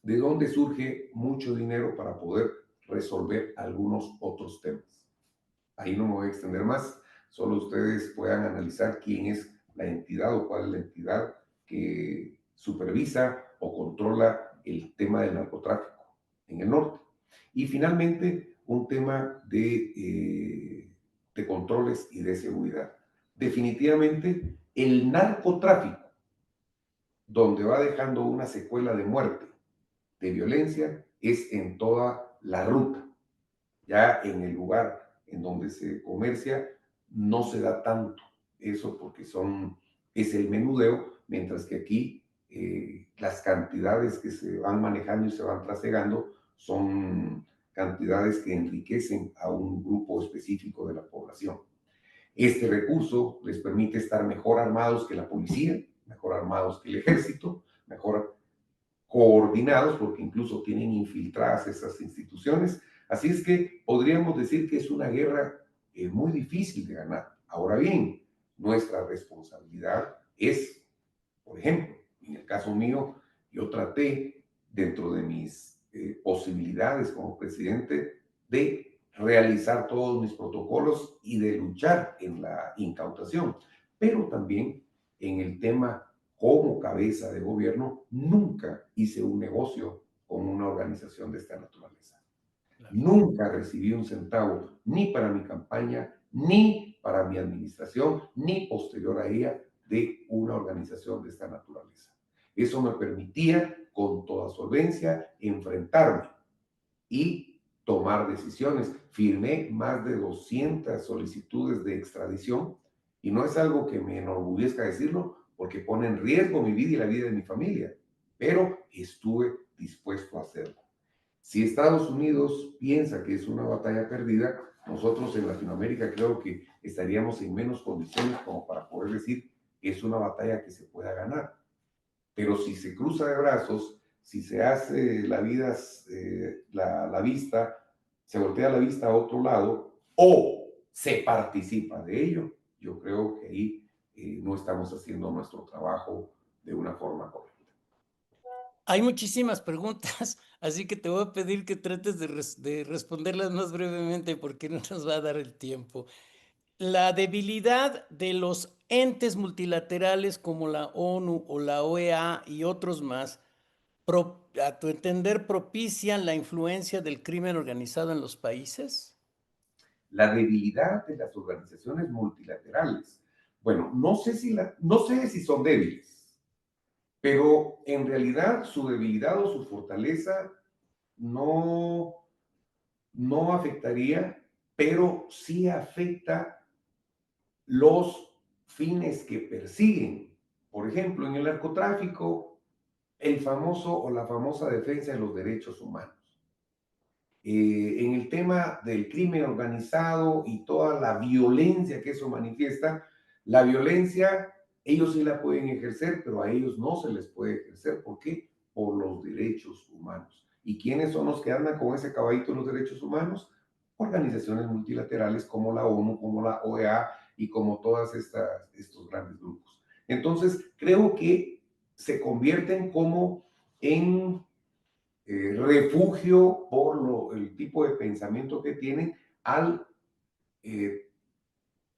de dónde surge mucho dinero para poder resolver algunos otros temas. Ahí no me voy a extender más, solo ustedes puedan analizar quién es la entidad o cuál es la entidad que supervisa o controla el tema del narcotráfico en el norte. Y finalmente, un tema de controles y de seguridad. Definitivamente, el narcotráfico, donde va dejando una secuela de muerte, de violencia, es en toda la ruta. Ya en el lugar en donde se comercia no se da tanto eso porque es el menudeo, mientras que aquí las cantidades que se van manejando y se van trasegando son cantidades que enriquecen a un grupo específico de la población. Este recurso les permite estar mejor armados que la policía, mejor armados que el ejército, mejor coordinados, porque incluso tienen infiltradas esas instituciones. Así es que podríamos decir que es una guerra muy difícil de ganar. Ahora bien, nuestra responsabilidad es, por ejemplo, en el caso mío, yo traté dentro de mis posibilidades como presidente de realizar todos mis protocolos y de luchar en la incautación, pero también en el tema como cabeza de gobierno, nunca hice un negocio con una organización de esta naturaleza. Claro. Nunca recibí un centavo, ni para mi campaña, ni para mi administración, ni posterior a ella, de una organización de esta naturaleza. Eso me permitía, con toda solvencia, enfrentarme y tomar decisiones. Firmé más de 200 solicitudes de extradición y no es algo que me enorgullezca decirlo porque pone en riesgo mi vida y la vida de mi familia, pero estuve dispuesto a hacerlo. Si Estados Unidos piensa que es una batalla perdida, nosotros en Latinoamérica creo que estaríamos en menos condiciones como para poder decir que es una batalla que se pueda ganar. Pero si se cruza de brazos, si se hace la vista, se voltea la vista a otro lado o se participa de ello, yo creo que ahí no estamos haciendo nuestro trabajo de una forma correcta. Hay muchísimas preguntas, así que te voy a pedir que trates de responderlas más brevemente porque no nos va a dar el tiempo. La debilidad de los entes multilaterales como la ONU o la OEA y otros más, a tu entender, propician la influencia del crimen organizado en los países. La debilidad de las organizaciones multilaterales. Bueno, no sé si son débiles, pero en realidad su debilidad o su fortaleza no, no afectaría, pero sí afecta los fines que persiguen. Por ejemplo, en el narcotráfico, el famoso o la famosa defensa de los derechos humanos. En el tema del crimen organizado y toda la violencia que eso manifiesta, la violencia ellos sí la pueden ejercer, pero a ellos no se les puede ejercer. ¿Por qué? Por los derechos humanos. ¿Y quiénes son los que andan con ese caballito de los derechos humanos? Organizaciones multilaterales como la ONU, como la OEA y como todos estos grandes grupos. Entonces, creo que se convierten como en refugio por el tipo de pensamiento que tienen al eh,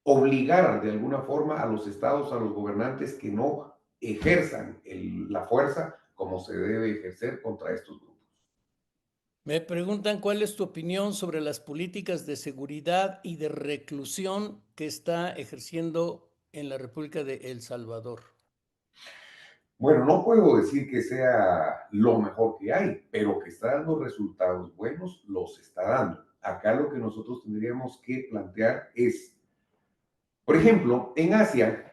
obligar de alguna forma a los estados, a los gobernantes que no ejerzan la fuerza como se debe ejercer contra estos grupos. Me preguntan cuál es tu opinión sobre las políticas de seguridad y de reclusión que está ejerciendo en la República de El Salvador. Bueno, no puedo decir que sea lo mejor que hay, pero que está dando resultados buenos, los está dando. Acá lo que nosotros tendríamos que plantear es, por ejemplo, en Asia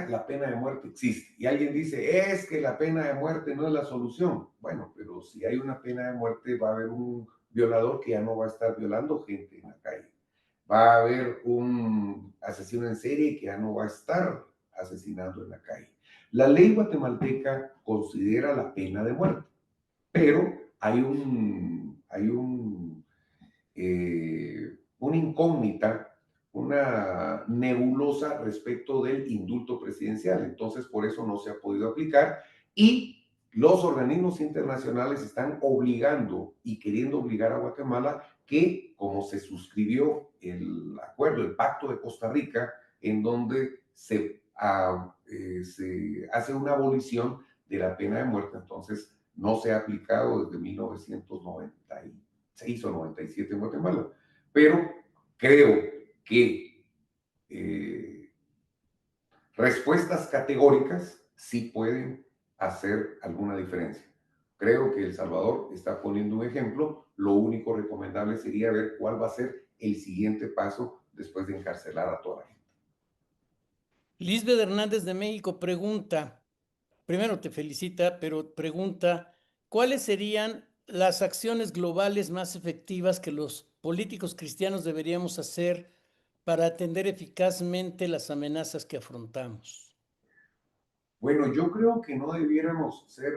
la pena de muerte existe y alguien dice, es que la pena de muerte no es la solución. Bueno, pero si hay una pena de muerte va a haber un violador que ya no va a estar violando gente en la calle. Va a haber un asesino en serie que ya no va a estar asesinando en la calle. La ley guatemalteca considera la pena de muerte, pero una incógnita, una nebulosa respecto del indulto presidencial. Entonces, por eso no se ha podido aplicar y los organismos internacionales están obligando y queriendo obligar a Guatemala que, como se suscribió el acuerdo, el pacto de Costa Rica, en donde se hace una abolición de la pena de muerte, entonces no se ha aplicado desde 1996 o 97 en Guatemala. Pero creo que respuestas categóricas sí pueden hacer alguna diferencia. Creo que El Salvador está poniendo un ejemplo. Lo único recomendable sería ver cuál va a ser el siguiente paso después de encarcelar a toda la gente. Lisbeth Hernández de México pregunta, primero te felicita, pero pregunta, ¿cuáles serían las acciones globales más efectivas que los políticos cristianos deberíamos hacer para atender eficazmente las amenazas que afrontamos? Bueno, yo creo que no debiéramos ser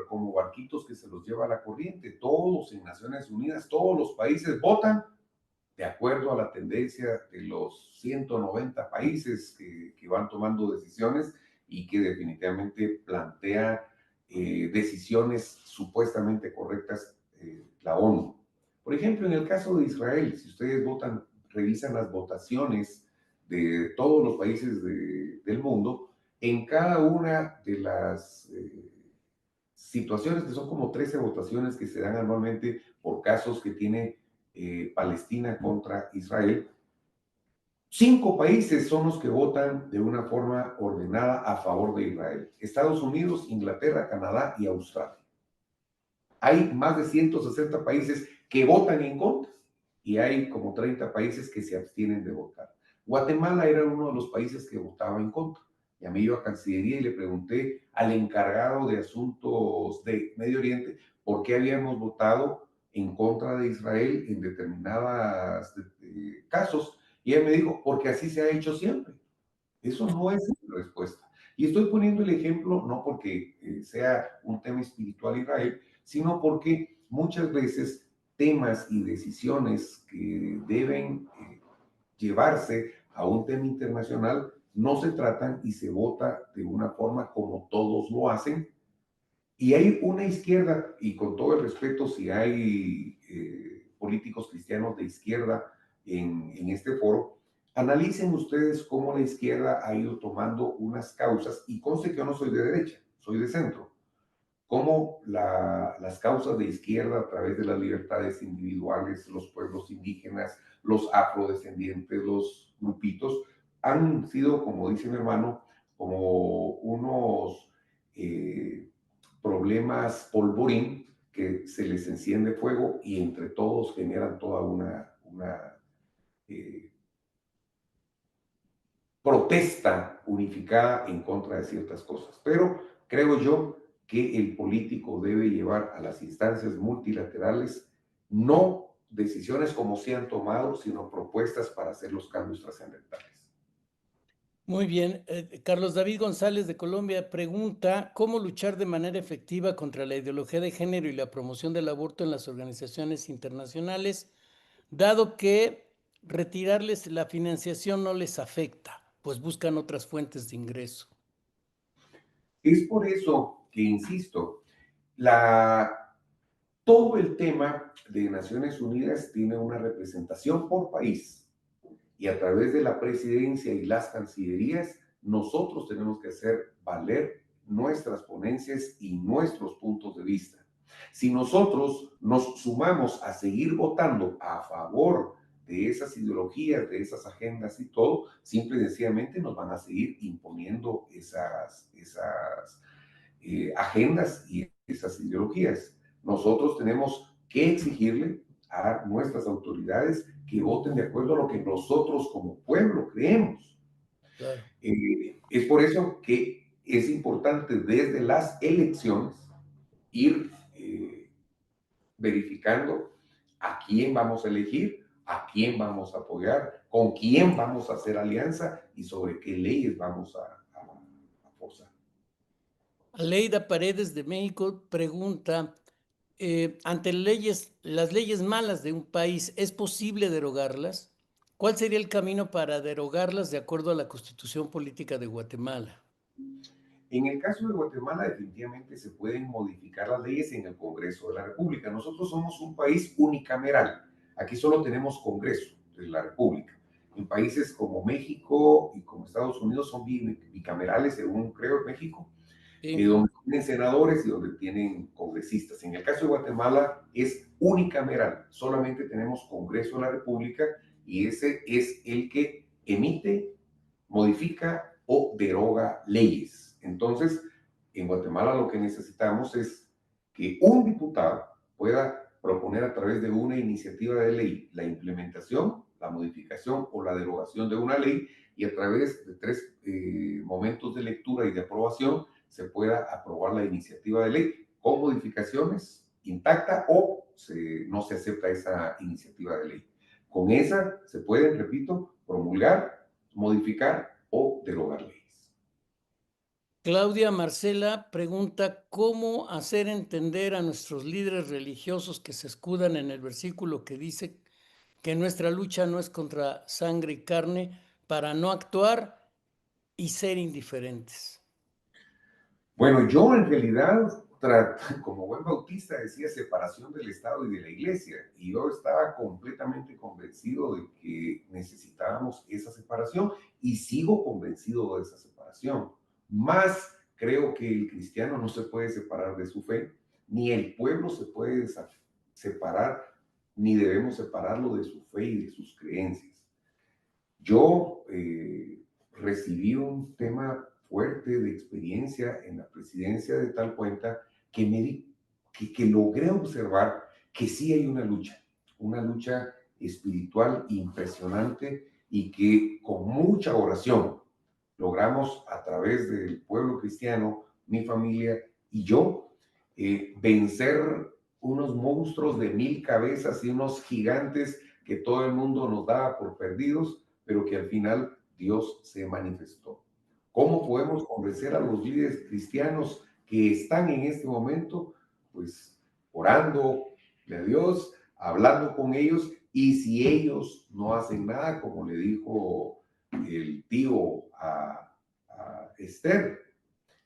como barquitos que se los lleva la corriente. Todos en Naciones Unidas, todos los países votan de acuerdo a la tendencia de los 190 países que van tomando decisiones y que definitivamente plantea decisiones supuestamente correctas la ONU. Por ejemplo, en el caso de Israel, si ustedes votan, revisan las votaciones de todos los países del mundo, en cada una de las situaciones, que son como 13 votaciones que se dan anualmente por casos que tiene Palestina contra Israel, 5 países son los que votan de una forma ordenada a favor de Israel: Estados Unidos, Inglaterra, Canadá y Australia. Hay más de 160 países que votan en contra y hay como 30 países que se abstienen de votar. Guatemala era uno de los países que votaba en contra. Llamé yo a Cancillería y le pregunté al encargado de asuntos de Medio Oriente por qué habíamos votado en contra de Israel en determinados casos. Y él me dijo, porque así se ha hecho siempre. Eso no es la respuesta. Y estoy poniendo el ejemplo no porque sea un tema espiritual Israel, sino porque muchas veces temas y decisiones que deben llevarse a un tema internacional no se tratan y se vota de una forma como todos lo hacen. Y hay una izquierda, y con todo el respeto, si hay políticos cristianos de izquierda en este foro, analicen ustedes cómo la izquierda ha ido tomando unas causas, y conste que yo no soy de derecha, soy de centro, cómo las causas de izquierda a través de las libertades individuales, los pueblos indígenas, los afrodescendientes, los grupitos, han sido, como dice mi hermano, como unos problemas polvorín que se les enciende fuego y entre todos generan toda una protesta unificada en contra de ciertas cosas. Pero creo yo que el político debe llevar a las instancias multilaterales no decisiones como se han tomado, sino propuestas para hacer los cambios trascendentales. Muy bien. Carlos David González de Colombia pregunta, ¿cómo luchar de manera efectiva contra la ideología de género y la promoción del aborto en las organizaciones internacionales, dado que retirarles la financiación no les afecta, pues buscan otras fuentes de ingreso? Es por eso que, insisto, todo el tema de Naciones Unidas tiene una representación por país y a través de la presidencia y las cancillerías, nosotros tenemos que hacer valer nuestras ponencias y nuestros puntos de vista. Si nosotros nos sumamos a seguir votando a favor de esas ideologías, de esas agendas y todo, simple y sencillamente nos van a seguir imponiendo esas agendas y esas ideologías. Nosotros tenemos que exigirle a nuestras autoridades que voten de acuerdo a lo que nosotros como pueblo creemos. Claro. Es por eso que es importante desde las elecciones ir verificando a quién vamos a elegir, a quién vamos a apoyar, con quién vamos a hacer alianza y sobre qué leyes vamos a forzar. Aleida Paredes de México pregunta, ante las leyes malas de un país, ¿es posible derogarlas? ¿Cuál sería el camino para derogarlas de acuerdo a la Constitución Política de Guatemala? En el caso de Guatemala, definitivamente se pueden modificar las leyes en el Congreso de la República. Nosotros somos un país unicameral. Aquí solo tenemos Congreso de la República. En países como México y como Estados Unidos son bicamerales, según creo, en México, Sí. donde tienen senadores y donde tienen congresistas. En el caso de Guatemala es unicameral. Solamente tenemos Congreso de la República y ese es el que emite, modifica o deroga leyes. Entonces, en Guatemala lo que necesitamos es que un diputado pueda proponer a través de una iniciativa de ley la implementación, la modificación o la derogación de una ley y a través de tres momentos de lectura y de aprobación se pueda aprobar la iniciativa de ley con modificaciones intacta o no se acepta esa iniciativa de ley. Con esa se pueden, repito, promulgar, modificar o derogar leyes. Claudia Marcela pregunta, ¿cómo hacer entender a nuestros líderes religiosos que se escudan en el versículo que dice que nuestra lucha no es contra sangre y carne para no actuar y ser indiferentes? Bueno, yo en realidad, como buen bautista, decía separación del Estado y de la Iglesia, y yo estaba completamente convencido de que necesitábamos esa separación, y sigo convencido de esa separación. Más creo que el cristiano no se puede separar de su fe, ni el pueblo se puede separar, ni debemos separarlo de su fe y de sus creencias. Yo recibí un tema fuerte de experiencia en la presidencia de tal cuenta que, que logré observar que sí hay una lucha espiritual impresionante y que con mucha oración logramos a través del pueblo cristiano, mi familia y yo, vencer unos monstruos de 1000 cabezas y unos gigantes que todo el mundo nos daba por perdidos, pero que al final Dios se manifestó. ¿Cómo podemos convencer a los líderes cristianos que están en este momento? Pues orando a Dios, hablando con ellos, y si ellos no hacen nada, como le dijo el tío a Esther,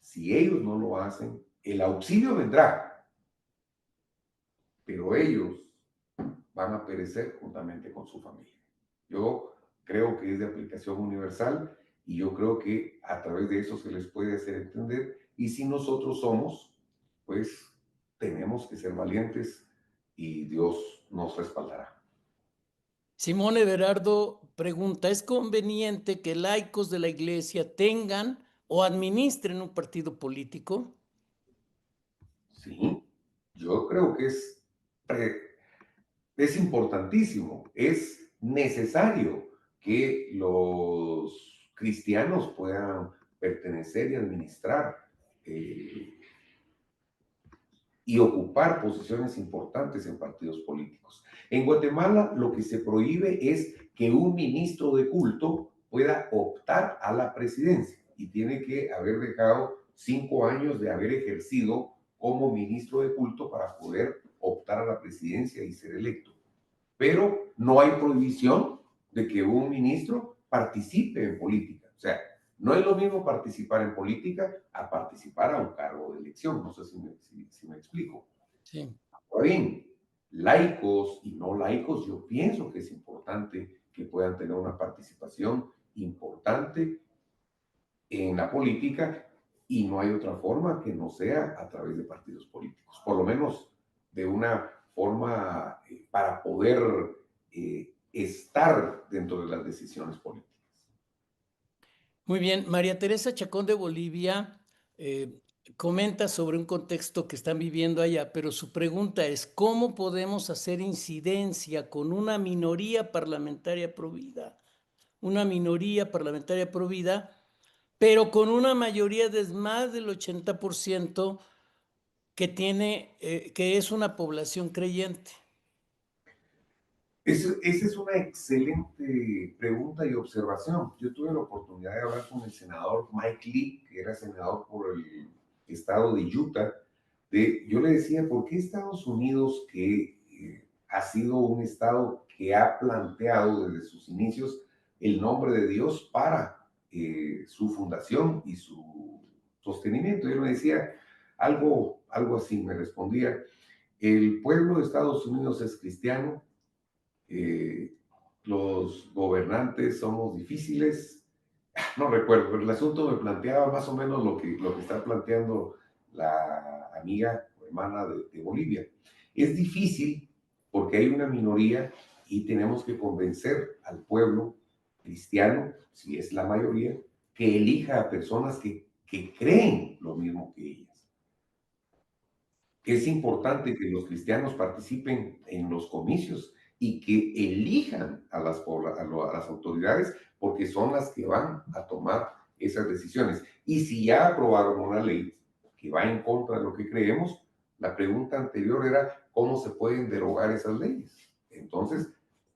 si ellos no lo hacen, el auxilio vendrá, pero ellos van a perecer juntamente con su familia. Yo creo que es de aplicación universal y yo creo que a través de eso se les puede hacer entender. Y si nosotros somos, pues tenemos que ser valientes y Dios nos respaldará. Simone Berardo pregunta, ¿es conveniente que laicos de la iglesia tengan o administren un partido político? Sí, yo creo que es importantísimo, es necesario que los cristianos puedan pertenecer y administrar y ocupar posiciones importantes en partidos políticos. En Guatemala lo que se prohíbe es que un ministro de culto pueda optar a la presidencia y tiene que haber dejado 5 años de haber ejercido como ministro de culto para poder optar a la presidencia y ser electo. Pero no hay prohibición de que un ministro participe en política. O sea, no es lo mismo participar en política a participar a un cargo de elección. No sé si me explico. Sí. Ahora bien, laicos y no laicos, yo pienso que es importante que puedan tener una participación importante en la política y no hay otra forma que no sea a través de partidos políticos, por lo menos de una forma para poder estar dentro de las decisiones políticas. Muy bien, María Teresa Chacón de Bolivia comenta sobre un contexto que están viviendo allá, pero su pregunta es, ¿cómo podemos hacer incidencia con una minoría parlamentaria provida? Una minoría parlamentaria provida, pero con una mayoría de más del 80% que tiene, que es una población creyente. Esa es una excelente pregunta y observación. Yo tuve la oportunidad de hablar con el senador Mike Lee, que era senador por el estado de Utah. Yo le decía, ¿por qué Estados Unidos, que ha sido un estado que ha planteado desde sus inicios el nombre de Dios para su fundación y su sostenimiento? Yo le decía algo así, me respondía, el pueblo de Estados Unidos es cristiano, eh, los gobernantes somos difíciles, no recuerdo, pero el asunto me planteaba más o menos lo que está planteando la amiga o hermana de Bolivia. Es difícil porque hay una minoría y tenemos que convencer al pueblo cristiano, si es la mayoría, que elija a personas que creen lo mismo que ellas. Es importante que los cristianos participen en los comicios y que elijan a las autoridades porque son las que van a tomar esas decisiones. Y si ya aprobaron una ley que va en contra de lo que creemos, la pregunta anterior era cómo se pueden derogar esas leyes. Entonces,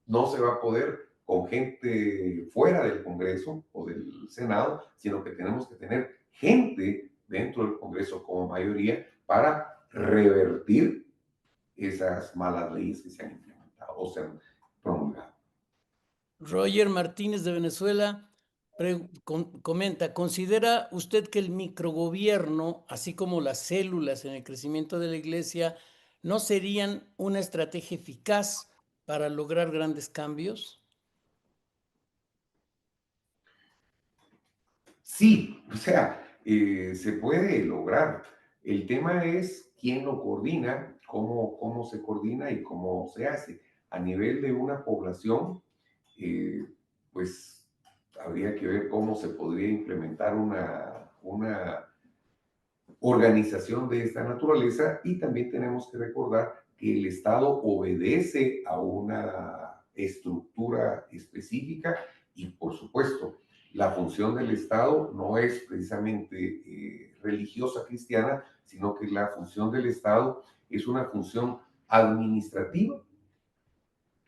no se va a poder con gente fuera del Congreso o del Senado, sino que tenemos que tener gente dentro del Congreso como mayoría para revertir esas malas leyes que se han implementado o se han promulgado. Roger Martínez de Venezuela comenta, ¿considera usted que el microgobierno, así como las células en el crecimiento de la iglesia, no serían una estrategia eficaz para lograr grandes cambios? Sí, o sea, se puede lograr. El tema es quién lo coordina, cómo se coordina y cómo se hace. A nivel de una población, eh, pues habría que ver cómo se podría implementar una organización de esta naturaleza y también tenemos que recordar que el Estado obedece a una estructura específica y por supuesto la función del Estado no es precisamente religiosa cristiana, sino que la función del Estado es una función administrativa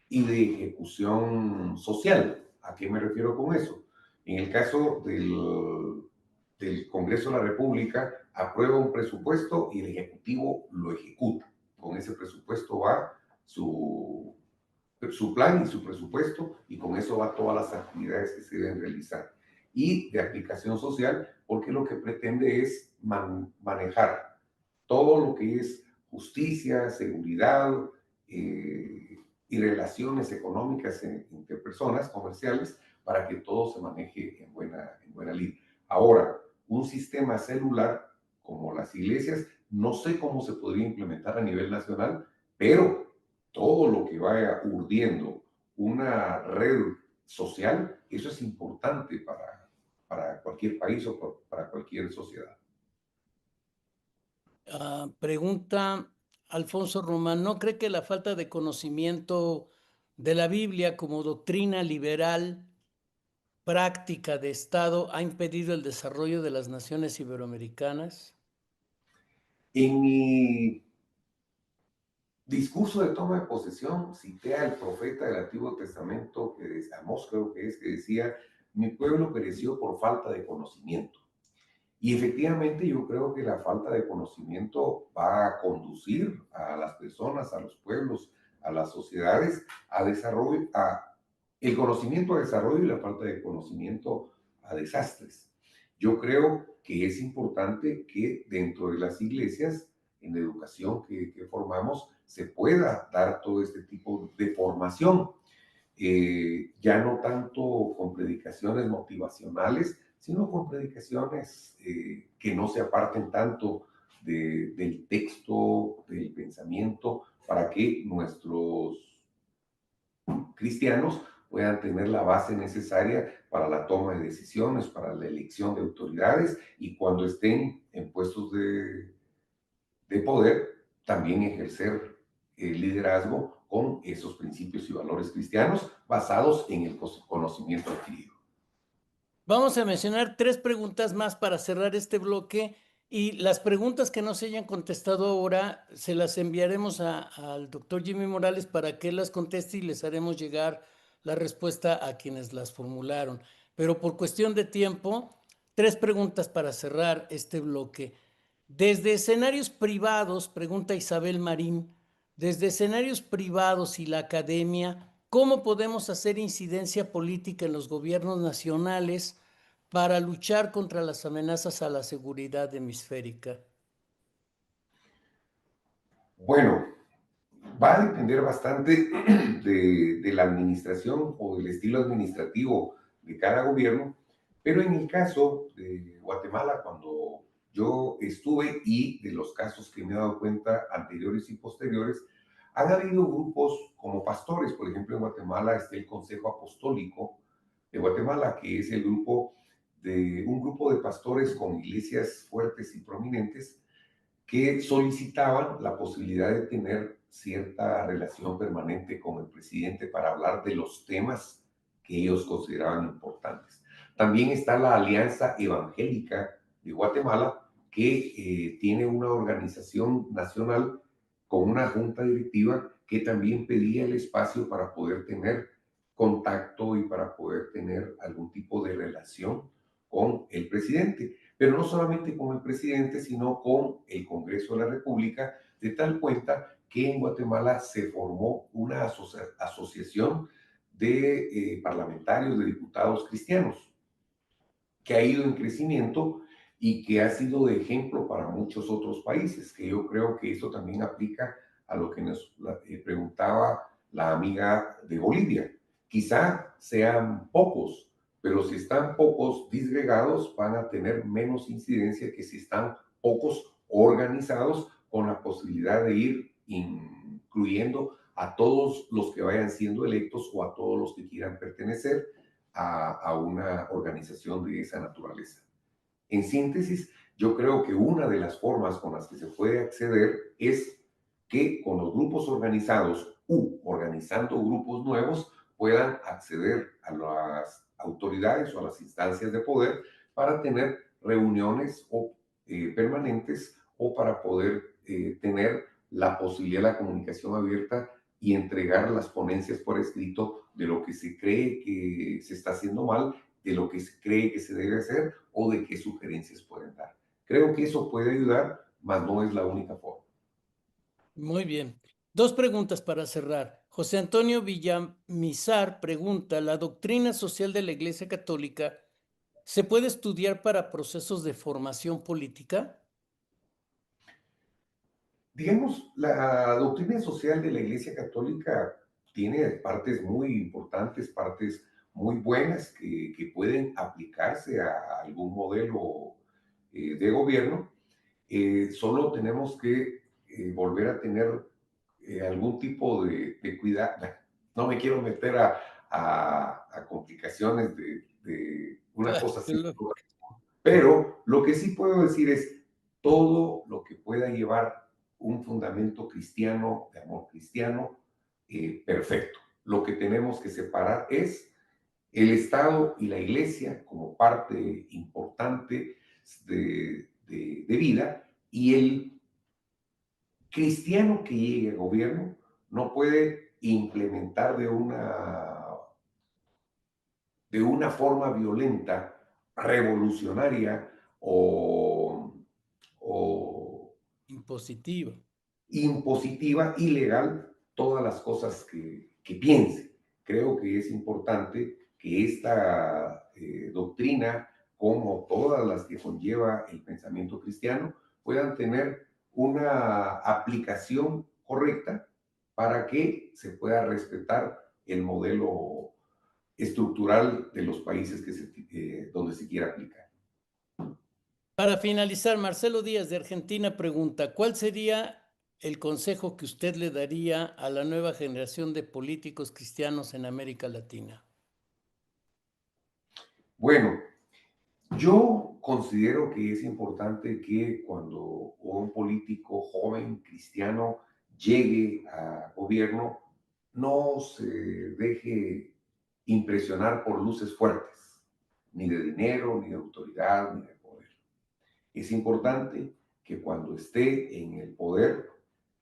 y de ejecución social. ¿A qué me refiero con eso? En el caso del Congreso de la República, aprueba un presupuesto y el Ejecutivo lo ejecuta. Con ese presupuesto va su plan y su presupuesto y con eso va todas las actividades que se deben realizar. Y de aplicación social, porque lo que pretende es manejar todo lo que es justicia, seguridad, y relaciones económicas entre personas comerciales para que todo se maneje en buena línea. Ahora, un sistema celular como las iglesias, no sé cómo se podría implementar a nivel nacional, pero todo lo que vaya urdiendo una red social, eso es importante para cualquier país o para cualquier sociedad. Pregunta Alfonso Román, ¿no cree que la falta de conocimiento de la Biblia como doctrina liberal, práctica de Estado, ha impedido el desarrollo de las naciones iberoamericanas? En mi discurso de toma de posesión cité al profeta del Antiguo Testamento, que es Amós, creo que es, que decía, mi pueblo pereció por falta de conocimiento. Y efectivamente yo creo que la falta de conocimiento va a conducir a las personas, a los pueblos, a las sociedades a desarrollo, a el conocimiento a desarrollo y la falta de conocimiento a desastres. Yo creo que es importante que dentro de las iglesias, en la educación que formamos, se pueda dar todo este tipo de formación, ya no tanto con predicaciones motivacionales, sino con predicaciones que no se aparten tanto del texto, del pensamiento, para que nuestros cristianos puedan tener la base necesaria para la toma de decisiones, para la elección de autoridades y cuando estén en puestos de poder, también ejercer el liderazgo con esos principios y valores cristianos basados en el conocimiento adquirido. Vamos a mencionar tres preguntas más para cerrar este bloque Y las preguntas que no se hayan contestado ahora, se las enviaremos al doctor Jimmy Morales para que él las conteste y les haremos llegar la respuesta a quienes las formularon. Pero por cuestión de tiempo, 3 preguntas para cerrar este bloque. Desde escenarios privados, pregunta Isabel Marín, desde escenarios privados y la academia, ¿cómo podemos hacer incidencia política en los gobiernos nacionales para luchar contra las amenazas a la seguridad hemisférica? Bueno, va a depender bastante de la administración o del estilo administrativo de cada gobierno, pero en el caso de Guatemala, cuando yo estuve y de los casos que me he dado cuenta anteriores y posteriores, han habido grupos como pastores. Por ejemplo, en Guatemala está el Consejo Apostólico de Guatemala, que es el grupo de un grupo de pastores con iglesias fuertes y prominentes que solicitaban la posibilidad de tener cierta relación permanente con el presidente para hablar de los temas que ellos consideraban importantes. También está la Alianza Evangélica de Guatemala, que tiene una organización nacional con una junta directiva que también pedía el espacio para poder tener contacto y para poder tener algún tipo de relación con el presidente, pero no solamente con el presidente, sino con el Congreso de la República, de tal cuenta que en Guatemala se formó una asociación de parlamentarios, de diputados cristianos, que ha ido en crecimiento y que ha sido de ejemplo para muchos otros países, que yo creo que eso también aplica a lo que nos preguntaba la amiga de Bolivia. Quizá sean pocos, pero si están pocos disgregados van a tener menos incidencia que si están pocos organizados con la posibilidad de ir incluyendo a todos los que vayan siendo electos o a todos los que quieran pertenecer a una organización de esa naturaleza. En síntesis, yo creo que una de las formas con las que se puede acceder es que con los grupos organizados u organizando grupos nuevos puedan acceder a las autoridades o a las instancias de poder para tener reuniones permanentes o para poder tener la posibilidad de la comunicación abierta y entregar las ponencias por escrito de lo que se cree que se está haciendo mal, de lo que se cree que se debe hacer o de qué sugerencias pueden dar. Creo que eso puede ayudar, mas no es la única forma. Muy bien. 2 preguntas para cerrar. José Antonio Villamizar pregunta, ¿la doctrina social de la Iglesia Católica se puede estudiar para procesos de formación política? Digamos, la doctrina social de la Iglesia Católica tiene partes muy importantes, partes muy buenas que pueden aplicarse a algún modelo de gobierno. Solo tenemos que volver a tener algún tipo de cuidado. No me quiero meter a complicaciones de una cosa así, pero lo que sí puedo decir es todo lo que pueda llevar un fundamento cristiano, de amor cristiano, perfecto. Lo que tenemos que separar es el Estado y la Iglesia como parte importante de vida, y el cristiano que llegue al gobierno no puede implementar de una forma violenta, revolucionaria o Impositiva. impositiva, ilegal, todas las cosas que piense. Creo que es importante que esta doctrina, como todas las que conlleva el pensamiento cristiano, puedan tener una aplicación correcta para que se pueda respetar el modelo estructural de los países donde se quiera aplicar. Para finalizar, Marcelo Díaz de Argentina pregunta, ¿cuál sería el consejo que usted le daría a la nueva generación de políticos cristianos en América Latina? Bueno, yo considero que es importante que cuando un político joven cristiano llegue a gobierno, no se deje impresionar por luces fuertes, ni de dinero, ni de autoridad, ni de poder. Es importante que cuando esté en el poder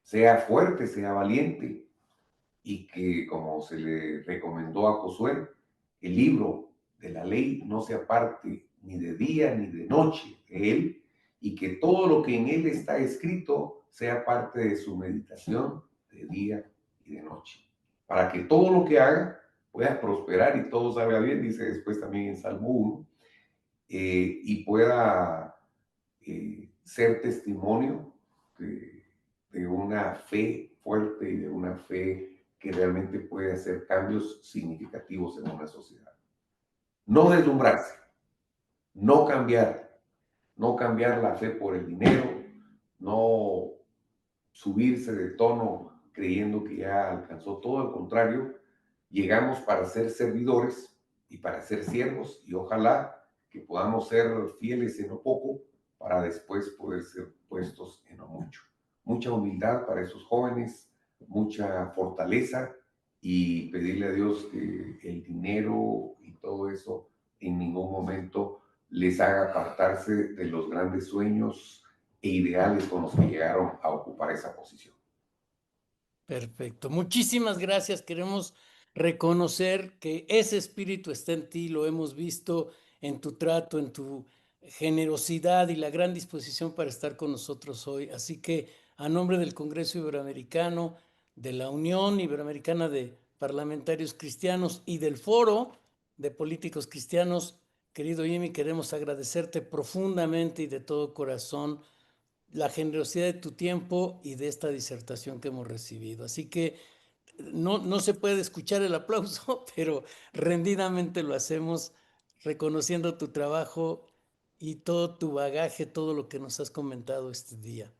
sea fuerte, sea valiente y que, como se le recomendó a Josué, el libro de la ley no se aparte ni de día ni de noche de él, y que todo lo que en él está escrito sea parte de su meditación de día y de noche, para que todo lo que haga pueda prosperar y todo salga bien, dice después también en Salmo 1, y pueda ser testimonio de una fe fuerte y de una fe que realmente puede hacer cambios significativos en una sociedad. No deslumbrarse, no cambiar, no cambiar la fe por el dinero, no subirse de tono creyendo que ya alcanzó todo, al contrario, llegamos para ser servidores y para ser siervos, y ojalá que podamos ser fieles en lo poco para después poder ser puestos en lo mucho. Mucha humildad para esos jóvenes, mucha fortaleza, y pedirle a Dios que el dinero y todo eso en ningún momento les haga apartarse de los grandes sueños e ideales con los que llegaron a ocupar esa posición. Perfecto. Muchísimas gracias. Queremos reconocer que ese espíritu está en ti, lo hemos visto en tu trato, en tu generosidad y la gran disposición para estar con nosotros hoy. Así que a nombre del Congreso Iberoamericano, de la Unión Iberoamericana de Parlamentarios Cristianos y del Foro de Políticos Cristianos, querido Jimmy, queremos agradecerte profundamente y de todo corazón la generosidad de tu tiempo y de esta disertación que hemos recibido. Así que no se puede escuchar el aplauso, pero rendidamente lo hacemos reconociendo tu trabajo y todo tu bagaje, todo lo que nos has comentado este día.